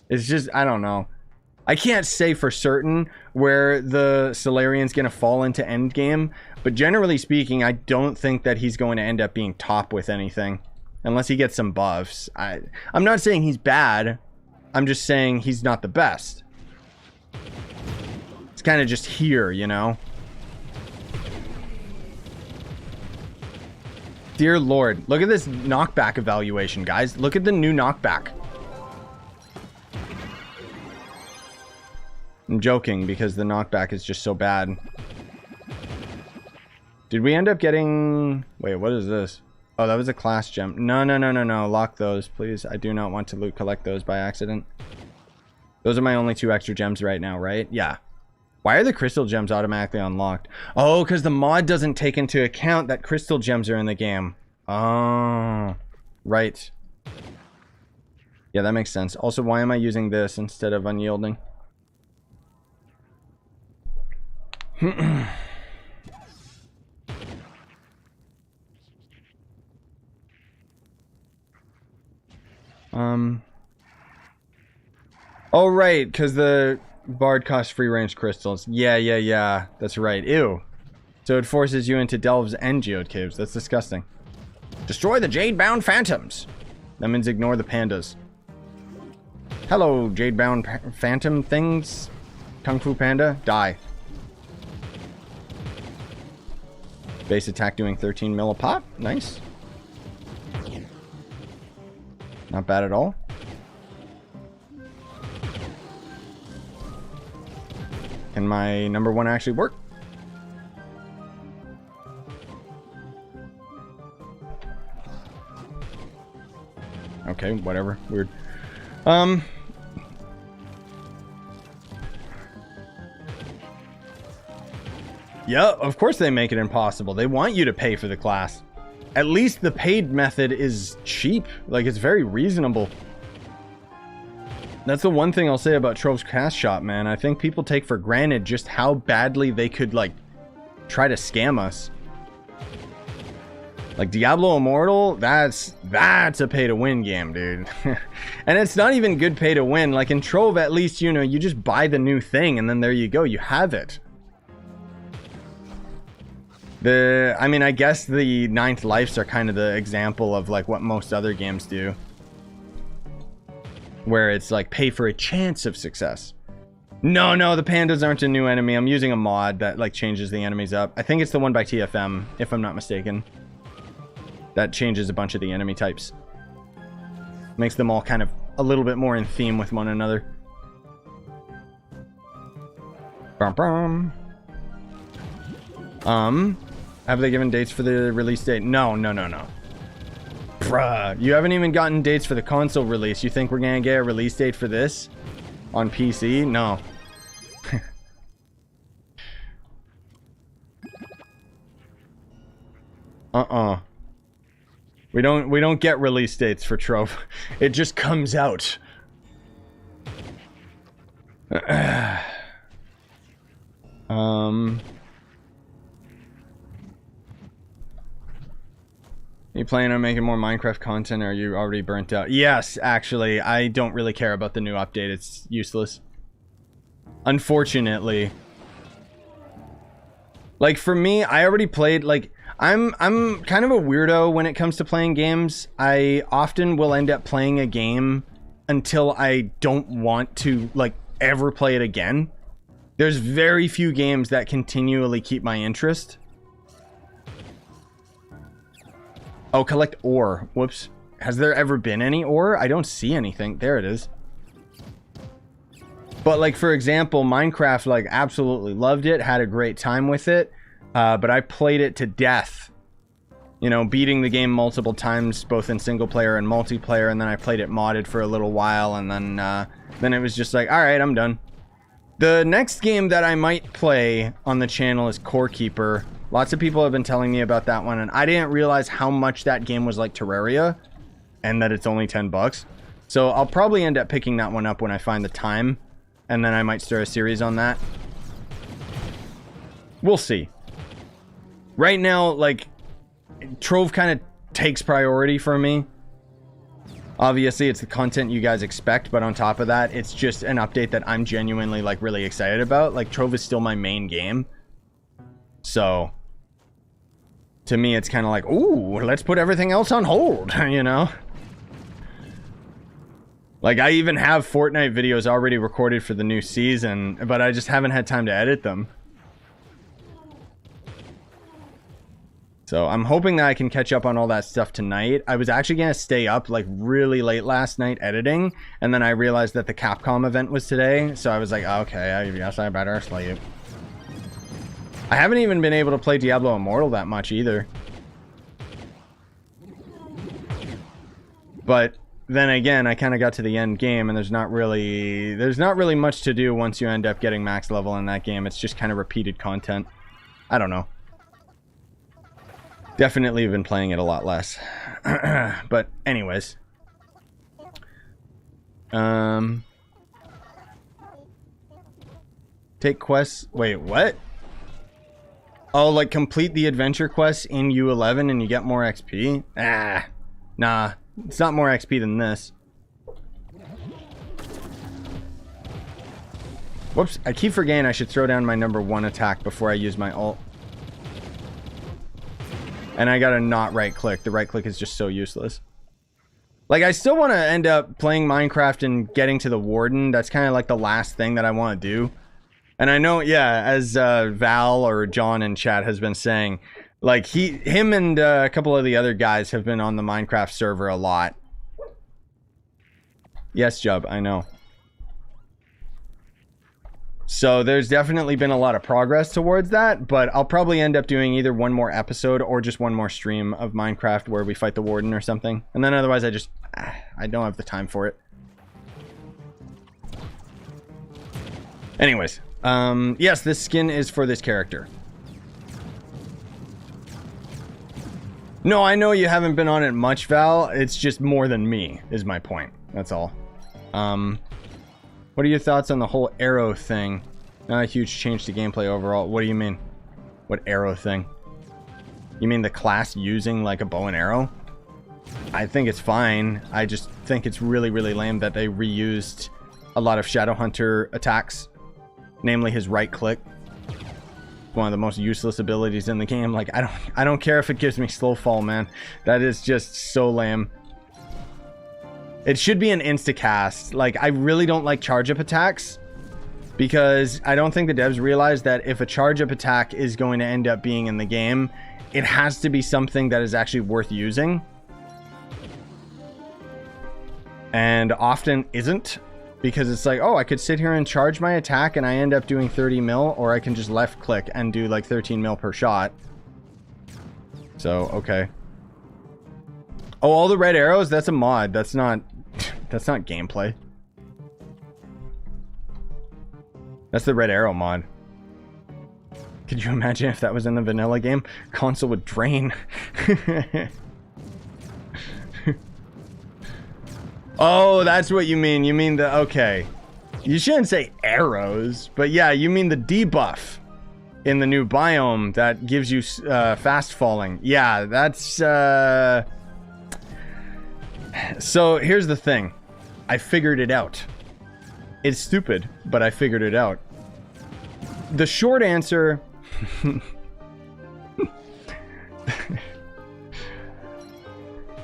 It's just, I don't know. I can't say for certain where the Solarion's going to fall into endgame, but generally speaking, I don't think that he's going to end up being top with anything, unless he gets some buffs. I'm not saying he's bad, I'm just saying he's not the best. It's kind of just here, you know? Dear Lord, look at this knockback evaluation, guys. Look at the new knockback. I'm joking because the knockback is just so bad. Did we end up getting... Wait, what is this? Oh, that was a class gem. No, no, no, no, no. Lock those, please. I do not want to loot collect those by accident. Those are my only 2 extra gems right now, right? Yeah. Why are the crystal gems automatically unlocked? Oh, because the mod doesn't take into account that crystal gems are in the game. Oh, right. Yeah, that makes sense. Also, why am I using this instead of unyielding? Oh, right, because the bard costs free range crystals. Yeah. That's right. Ew. So it forces you into delves and geode caves. That's disgusting. Destroy the jade-bound phantoms. That means ignore the pandas. Hello, jade-bound phantom things. Kung Fu Panda, die. Base attack doing 13 mil a pop. Nice. Not bad at all. Can my number 1 actually work? Okay, whatever. Weird. Yeah, of course they make it impossible. They want you to pay for the class. At least the paid method is cheap. Like, it's very reasonable. That's the one thing I'll say about Trove's Cast Shop, man. I think people take for granted just how badly they could, like, try to scam us. Like, Diablo Immortal, that's a pay-to-win game, dude. And it's not even good pay-to-win. Like, in Trove, at least, you know, you just buy the new thing, and then there you go. You have it. I mean, I guess the 9th Lives are kind of the example of, like, what most other games do. Where it's, like, pay for a chance of success. No, the pandas aren't a new enemy. I'm using a mod that, like, changes the enemies up. I think it's the one by TFM, if I'm not mistaken. That changes a bunch of the enemy types. Makes them all kind of a little bit more in theme with one another. Have they given dates for the release date? No. Bruh, you haven't even gotten dates for the console release. You think we're gonna get a release date for this on PC? No. We don't get release dates for Trove. It just comes out. You planning on making more Minecraft content, or are you already burnt out? Yes, actually, I don't really care about the new update. It's useless. Unfortunately. Like, for me, I already played, like, I'm kind of a weirdo when it comes to playing games. I often will end up playing a game until I don't want to, like, ever play it again. There's very few games that continually keep my interest. Oh, collect ore. Whoops. Has there ever been any ore? I don't see anything. There it is. But, like, for example, Minecraft, like, absolutely loved it. Had a great time with it. But I played it to death. You know, beating the game multiple times, both in single player and multiplayer. And then I played it modded for a little while. And then it was just like, all right, I'm done. The next game that I might play on the channel is Core Keeper. Lots of people have been telling me about that one, and I didn't realize how much that game was like Terraria, and that it's only 10 bucks. So I'll probably end up picking that one up when I find the time, and then I might start a series on that. We'll see. Right now, like, Trove kind of takes priority for me. Obviously, it's the content you guys expect, but on top of that, it's just an update that I'm genuinely, like, really excited about. Like, Trove is still my main game. So, to me, it's kind of like, ooh, let's put everything else on hold, you know? Like, I even have Fortnite videos already recorded for the new season, but I just haven't had time to edit them. So I'm hoping that I can catch up on all that stuff tonight. I was actually going to stay up like really late last night editing, and then I realized that the Capcom event was today, so I was like, okay, I guess I better sleep. I haven't even been able to play Diablo Immortal that much either. But then again, I kind of got to the end game, and there's not really much to do once you end up getting max level in that game. It's just kind of repeated content. I don't know. Definitely been playing it a lot less. But anyways. Take quests. Wait, what? Oh, like complete the adventure quests in U11 and you get more XP? Ah, nah. It's not more XP than this. Whoops, I keep forgetting I should throw down my #1 attack before I use my ult. And I gotta not right click. The right click is just so useless. Like, I still want to end up playing Minecraft and getting to the Warden. That's kind of like the last thing that I want to do. And I know, yeah, as Val or John in chat has been saying, like, him and a couple of the other guys have been on the Minecraft server a lot. Yes, Jub, I know. So there's definitely been a lot of progress towards that, but I'll probably end up doing either one more episode or just one more stream of Minecraft where we fight the Warden or something. And then otherwise I don't have the time for it. Anyways, yes, this skin is for this character. No, I know you haven't been on it much, Val. It's just more than me, is my point. That's all. What are your thoughts on the whole arrow thing? Not a huge change to gameplay overall. What do you mean? What arrow thing? You mean the class using like a bow and arrow? I think it's fine. I just think it's really, really lame that they reused a lot of Shadowhunter attacks. Namely his right click. One of the most useless abilities in the game. Like, I don't care if it gives me slow fall, man. That is just so lame. It should be an insta-cast. Like, I really don't like charge-up attacks, because I don't think the devs realize that if a charge-up attack is going to end up being in the game, it has to be something that is actually worth using. And often isn't, because it's like, oh, I could sit here and charge my attack and I end up doing 30 mil, or I can just left click and do like 13 mil per shot. So, okay. Oh, all the red arrows? That's a mod. That's not gameplay. That's the red arrow mod. Could you imagine if that was in the vanilla game? Console would drain. Oh, that's what you mean. You mean the... Okay. You shouldn't say arrows, but yeah, you mean the debuff in the new biome that gives you fast falling. Yeah, that's... So, here's the thing. I figured it out. It's stupid, but I figured it out. The short answer...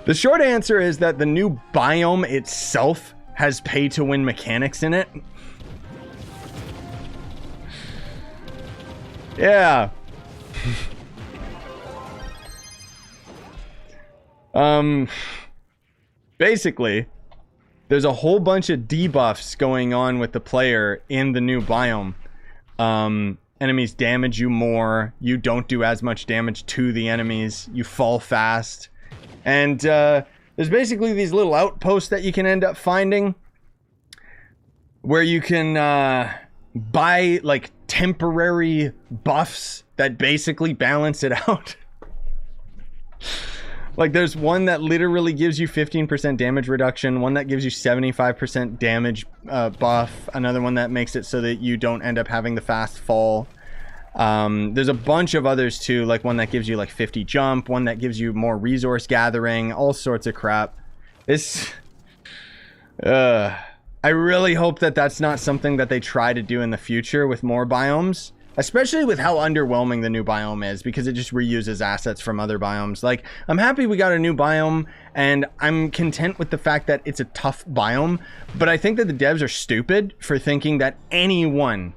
The short answer is that the new biome itself has pay-to-win mechanics in it. Yeah. Basically, there's a whole bunch of debuffs going on with the player in the new biome. Enemies damage you more. You don't do as much damage to the enemies. You fall fast. And there's basically these little outposts that you can end up finding where you can buy like temporary buffs that basically balance it out. Like, there's one that literally gives you 15% damage reduction, one that gives you 75% damage buff, another one that makes it so that you don't end up having the fast fall. There's a bunch of others too, like one that gives you like 50 jump, one that gives you more resource gathering, all sorts of crap. This... I really hope that that's not something that they try to do in the future with more biomes. Especially with how underwhelming the new biome is, because it just reuses assets from other biomes. Like, I'm happy we got a new biome, and I'm content with the fact that it's a tough biome, but I think that the devs are stupid for thinking that anyone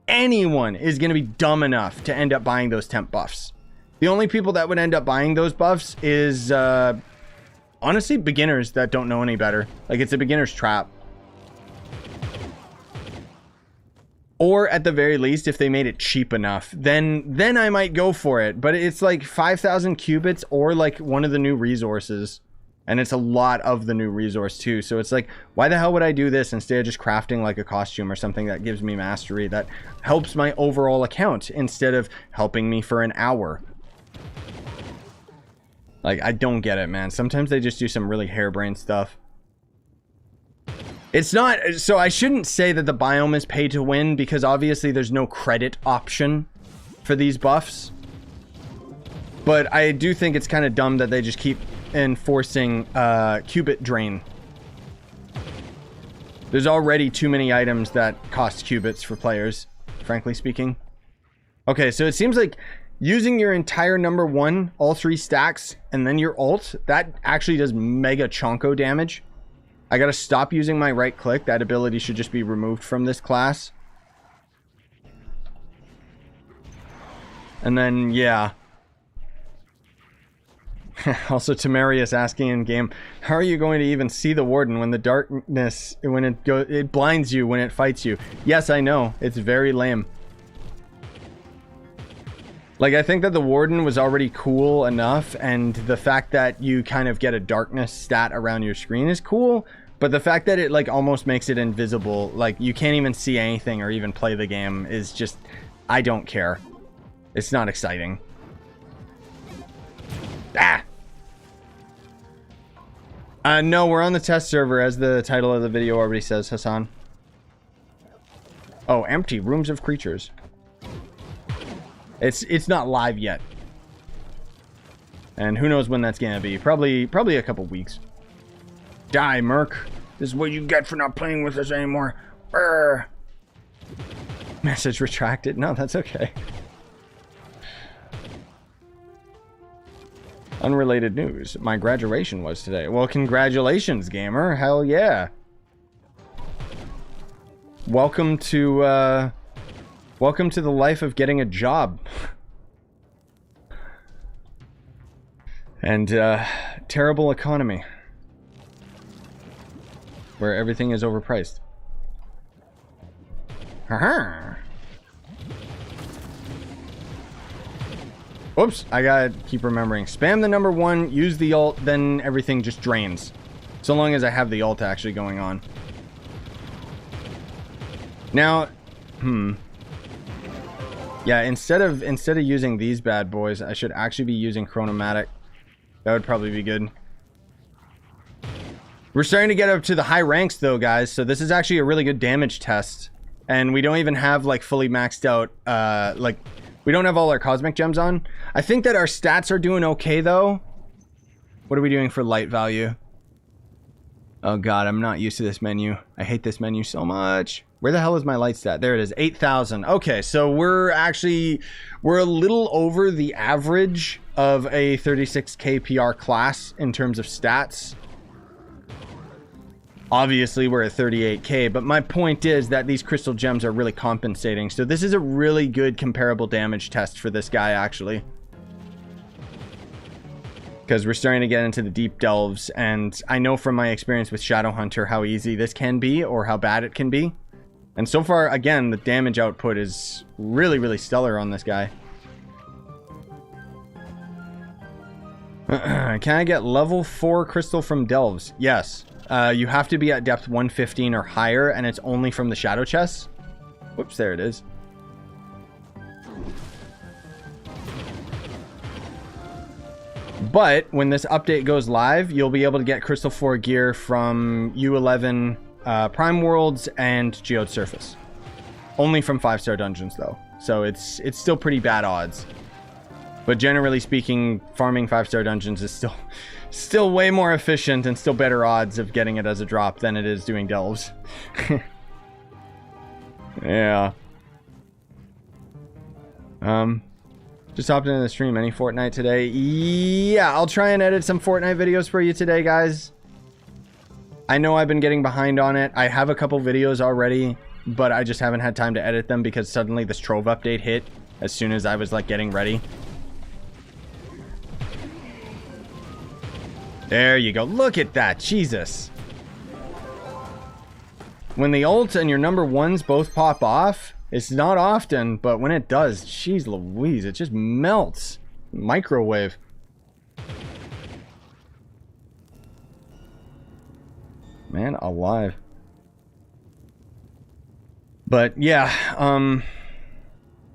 is going to be dumb enough to end up buying those temp buffs. The only people that would end up buying those buffs is honestly beginners that don't know any better. Like, it's a beginner's trap. Or at the very least, if they made it cheap enough, then I might go for it. But it's like 5,000 cubits or like one of the new resources. And it's a lot of the new resource too. So it's like, why the hell would I do this instead of just crafting like a costume or something that gives me mastery, that helps my overall account instead of helping me for an hour? Like, I don't get it, man. Sometimes they just do some really harebrained stuff. It's not, so I shouldn't say that the biome is pay to win, because obviously there's no credit option for these buffs. But I do think it's kind of dumb that they just keep enforcing cubit drain. There's already too many items that cost cubits for players, frankly speaking. Okay, so it seems like using your entire number 1, all 3 stacks, and then your ult, that actually does mega chonko damage. I gotta stop using my right click. That ability should just be removed from this class. And then, yeah. Also, Tamarius asking in game, how are you going to even see the warden when the darkness, when it blinds you when it fights you? Yes, I know. It's very lame. Like, I think that the warden was already cool enough, and the fact that you kind of get a darkness stat around your screen is cool, but the fact that it like almost makes it invisible, like you can't even see anything or even play the game, is just, I don't care. It's not exciting. No, we're on the test server, as the title of the video already says, Hassan. Oh, empty rooms of creatures. It's not live yet. And who knows when that's gonna be. Probably a couple weeks. Die, Merc. This is what you get for not playing with us anymore. Brr. Message retracted. No, that's okay. Unrelated news. My graduation was today. Well, congratulations, gamer. Hell yeah. Welcome to the life of getting a job. And terrible economy, where everything is overpriced. Haha. Oops, I gotta keep remembering. Spam the number 1, use the ult, then everything just drains. So long as I have the ult actually going on. Now, yeah, instead of using these bad boys, I should actually be using Chronomatic. That would probably be good. We're starting to get up to the high ranks though, guys, so this is actually a really good damage test. And we don't even have like fully maxed out, like, we don't have all our cosmic gems on. I think that our stats are doing okay though. What are we doing for light value? Oh god, I'm not used to this menu. I hate this menu so much. Where the hell is my light stat? There it is, 8,000. Okay, so we're a little over the average of a 36k PR class in terms of stats. Obviously, we're at 38k, but my point is that these crystal gems are really compensating. So this is a really good comparable damage test for this guy, actually. Because we're starting to get into the deep delves, and I know from my experience with Shadowhunter how easy this can be, or how bad it can be. And so far, again, the damage output is really, really stellar on this guy. Can I get level 4 crystal from delves? Yes. You have to be at depth 115 or higher, and it's only from the shadow chests. Whoops, there it is. But when this update goes live, you'll be able to get crystal 4 gear from U11 Prime Worlds and Geode Surface. Only from 5-star dungeons though, so it's still pretty bad odds. But generally speaking, farming 5-star dungeons is still way more efficient and still better odds of getting it as a drop than it is doing delves. Yeah. Just hopped into the stream. Any Fortnite today? Yeah, I'll try and edit some Fortnite videos for you today, guys. I know I've been getting behind on it. I have a couple videos already, but I just haven't had time to edit them because suddenly this Trove update hit as soon as I was like getting ready. There you go. Look at that. Jesus. When the ult and your number ones both pop off, it's not often, but when it does, jeez Louise, it just melts. Microwave. Man alive. But yeah,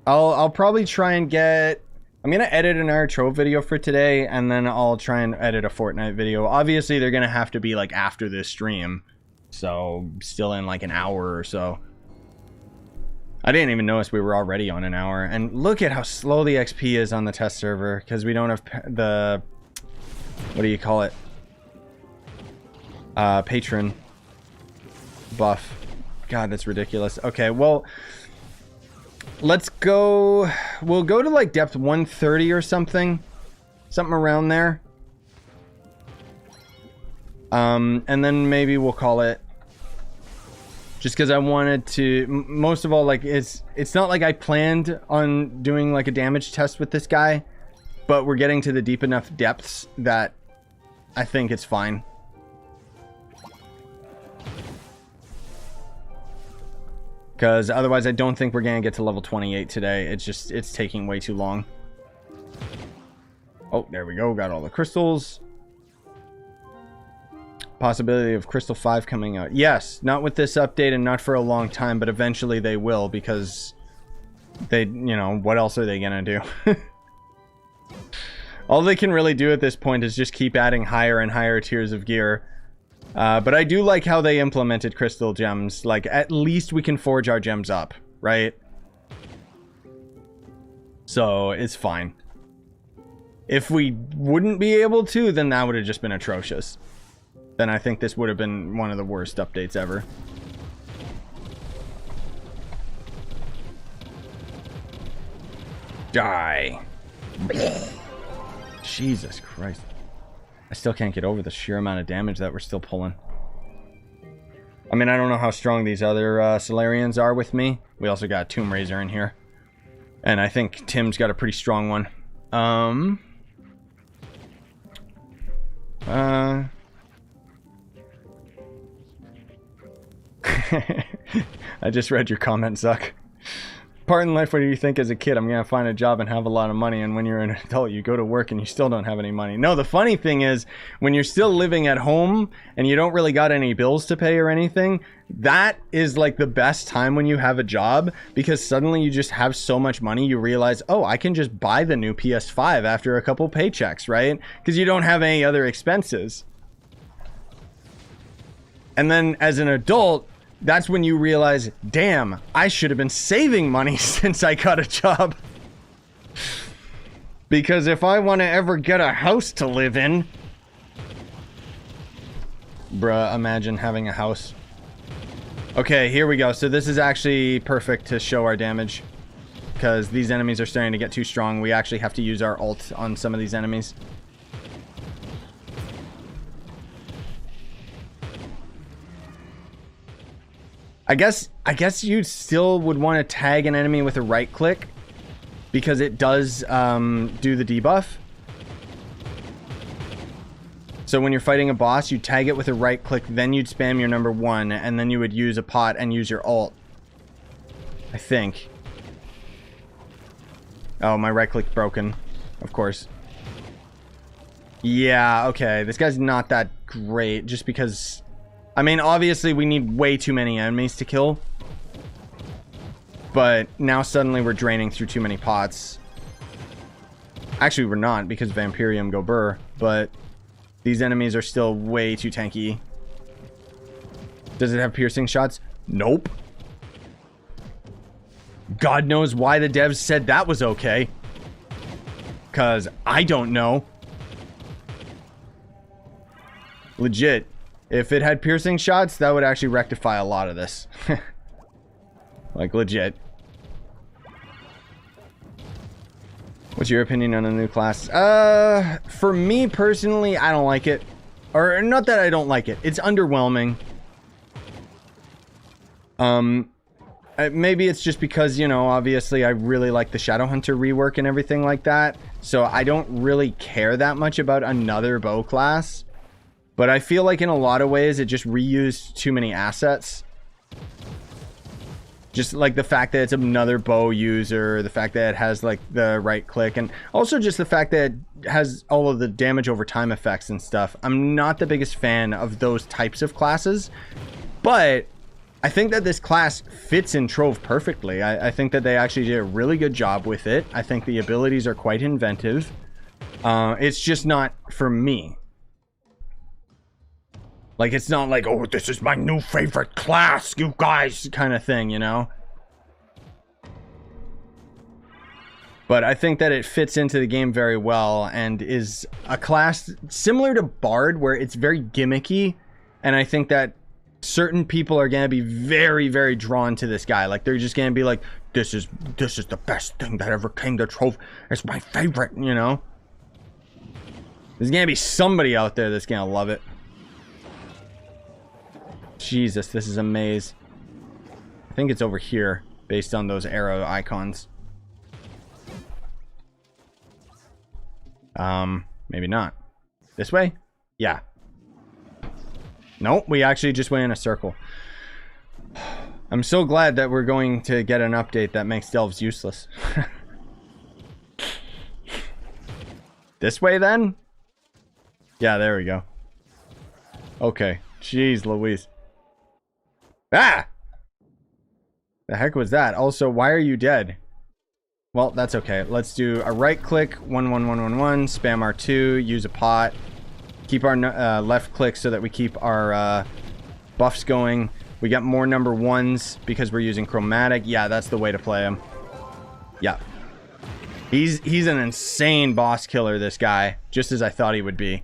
I'll probably try and get... I'm gonna edit another Trove video for today, and then I'll try and edit a Fortnite video. Obviously, they're gonna have to be like after this stream, so still in like an hour or so. I didn't even notice we were already on an hour, and look at how slow the XP is on the test server because we don't have the... what do you call it? Patron buff. God, that's ridiculous. Okay, well, let's go. We'll go to like depth 130 or something around there. And then maybe we'll call it, just because I wanted to, most of all, like it's not like I planned on doing like a damage test with this guy, but we're getting to the deep enough depths that I think it's fine. Because otherwise I don't think we're gonna get to level 28 today. It's taking way too long. Oh, there we go. Got all the crystals. Possibility of crystal 5 coming out. Yes, not with this update and not for a long time, but eventually they will, because they, you know, what else are they gonna do? All they can really do at this point is just keep adding higher and higher tiers of gear. But I do like how they implemented crystal gems. Like, at least we can forge our gems up, right? So, it's fine. If we wouldn't be able to, then that would have just been atrocious. Then I think this would have been one of the worst updates ever. Die. Jesus Christ. I still can't get over the sheer amount of damage that we're still pulling. I mean, I don't know how strong these other Solarians are with me. We also got Tomb Raiser in here. And I think Tim's got a pretty strong one. I just read your comment, Zuck. Pardon life, what do you think as a kid? I'm gonna find a job and have a lot of money, and when you're an adult you go to work and you still don't have any money. No, the funny thing is, when you're still living at home and you don't really got any bills to pay or anything, that is like the best time when you have a job, because suddenly you just have so much money you realize, oh, I can just buy the new PS5 after a couple paychecks, right? Because you don't have any other expenses. And then as an adult, that's when you realize, damn, I should have been saving money since I got a job. Because if I want to ever get a house to live in... Bruh, imagine having a house. Okay, here we go. So this is actually perfect to show our damage. Because these enemies are starting to get too strong. We actually have to use our ult on some of these enemies. I guess you still would want to tag an enemy with a right click, because it does do the debuff. So when you're fighting a boss, you tag it with a right click, then you'd spam your number 1, and then you would use a pot and use your ult. I think. Oh, my right click's broken. Of course. Yeah, okay. This guy's not that great, just because... I mean, obviously we need way too many enemies to kill. But now suddenly we're draining through too many pots. Actually, we're not, because Vampirium go burr. But these enemies are still way too tanky. Does it have piercing shots? Nope. God knows why the devs said that was okay. Because I don't know. Legit. If it had piercing shots, that would actually rectify a lot of this. Like, legit. What's your opinion on a new class? For me personally, I don't like it. Or, not that I don't like it. It's underwhelming. Maybe it's just because, you know, obviously I really like the Shadowhunter rework and everything like that. So I don't really care that much about another bow class. But I feel like in a lot of ways, it just reused too many assets. Just like the fact that it's another bow user, the fact that it has like the right click, and also just the fact that it has all of the damage over time effects and stuff. I'm not the biggest fan of those types of classes, but I think that this class fits in Trove perfectly. I think that they actually did a really good job with it. I think the abilities are quite inventive. It's just not for me. Like, it's not like, oh, this is my new favorite class, you guys, kind of thing, you know? But I think that it fits into the game very well and is a class similar to Bard, where it's very gimmicky. And I think that certain people are going to be very, very drawn to this guy. Like, they're just going to be like, this is the best thing that ever came to Trove. It's my favorite, you know? There's going to be somebody out there that's going to love it. Jesus, this is a maze. I think it's over here, based on those arrow icons. Maybe not. This way? Yeah. Nope, we actually just went in a circle. I'm so glad that we're going to get an update that makes delves useless. This way, then? Yeah, there we go. Okay. Jeez Louise. Ah! The heck was that? Also, why are you dead? Well, that's okay. Let's do a right click, 11111, spam R2, use a pot. Keep our left click so that we keep our buffs going. We got more number ones because we're using chromatic. Yeah, that's the way to play him. Yeah. He's an insane boss killer, this guy. Just as I thought he would be.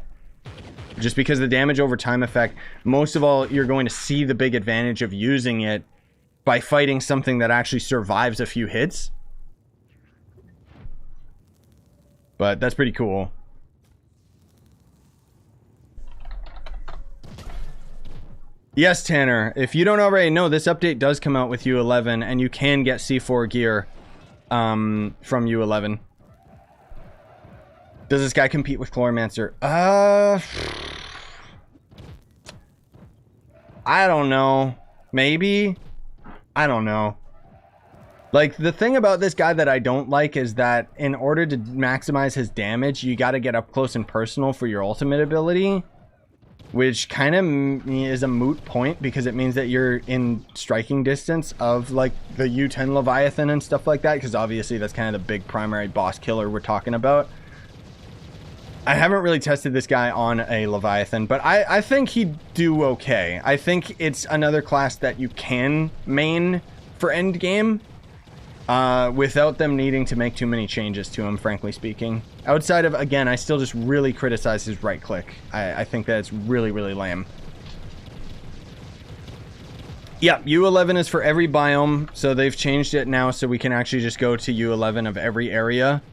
Just because the damage over time effect, most of all, you're going to see the big advantage of using it by fighting something that actually survives a few hits. But that's pretty cool. Yes, Tanner, if you don't already know, this update does come out with U11, and you can get C4 gear from U11. Does this guy compete with Chloromancer? I don't know. Maybe? I don't know. Like, the thing about this guy that I don't like is that in order to maximize his damage, you got to get up close and personal for your ultimate ability. Which kind of is a moot point because it means that you're in striking distance of like the U10 Leviathan and stuff like that. Because obviously that's kind of the big primary boss killer we're talking about. I haven't really tested this guy on a Leviathan, but I think he'd do okay. I think it's another class that you can main for endgame without them needing to make too many changes to him, frankly speaking. Outside of, again, I still just really criticize his right click. I think that it's really, really lame. Yeah, U11 is for every biome, so they've changed it now so we can actually just go to U11 of every area.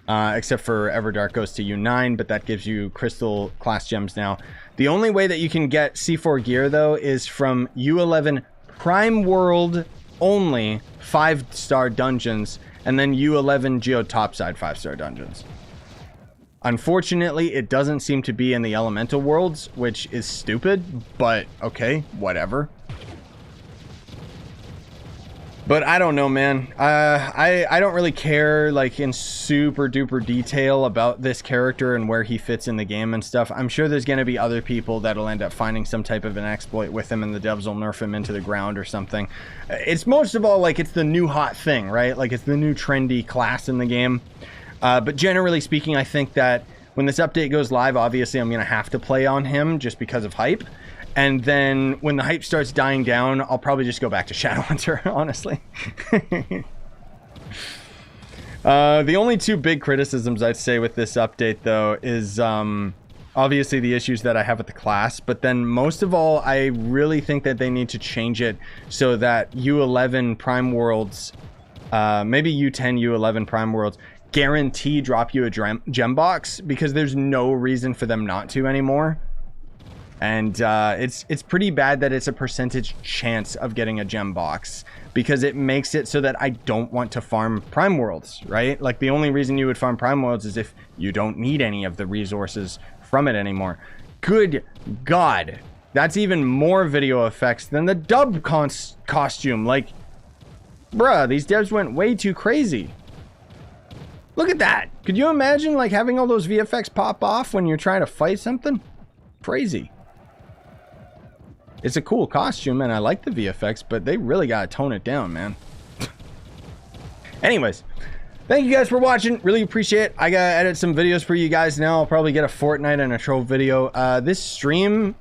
Except for Everdark goes to U9, but that gives you crystal class gems now. The only way that you can get C4 gear, though, is from U11 Prime World only 5-star dungeons, and then U11 Geo Topside 5-star dungeons. Unfortunately, it doesn't seem to be in the elemental worlds, which is stupid, but okay, whatever. But I don't know, man. I don't really care, like, in super duper detail about this character and where he fits in the game and stuff. I'm sure there's going to be other people that'll end up finding some type of an exploit with him and the devs will nerf him into the ground or something. It's most of all, like, it's the new hot thing, right? Like, it's the new trendy class in the game. But generally speaking, I think that when this update goes live, obviously I'm going to have to play on him just because of hype. And then when the hype starts dying down, I'll probably just go back to Shadowhunter, honestly. The only two big criticisms I'd say with this update, though, is obviously the issues that I have with the class. But then most of all, I really think that they need to change it so that U11 Prime Worlds, maybe U10, U11 Prime Worlds, guarantee drop you a gem box, because there's no reason for them not to anymore. And it's pretty bad that it's a percentage chance of getting a gem box, because it makes it so that I don't want to farm Prime Worlds, right? Like, the only reason you would farm Prime Worlds is if you don't need any of the resources from it anymore. Good God. That's even more video effects than the dub costume. Like, bruh, these devs went way too crazy. Look at that. Could you imagine, like, having all those VFX pop off when you're trying to fight something? Crazy. It's a cool costume, and I like the VFX, but they really gotta tone it down, man. Anyways, thank you guys for watching. Really appreciate it. I gotta edit some videos for you guys now. I'll probably get a Fortnite and a Trove video. This stream,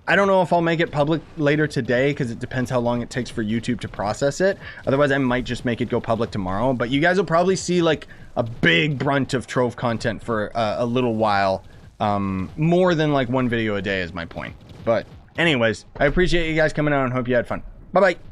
I don't know if I'll make it public later today because it depends how long it takes for YouTube to process it. Otherwise, I might just make it go public tomorrow. But you guys will probably see like a big brunt of Trove content for a little while. More than like one video a day is my point. But anyways, I appreciate you guys coming out and hope you had fun. Bye-bye.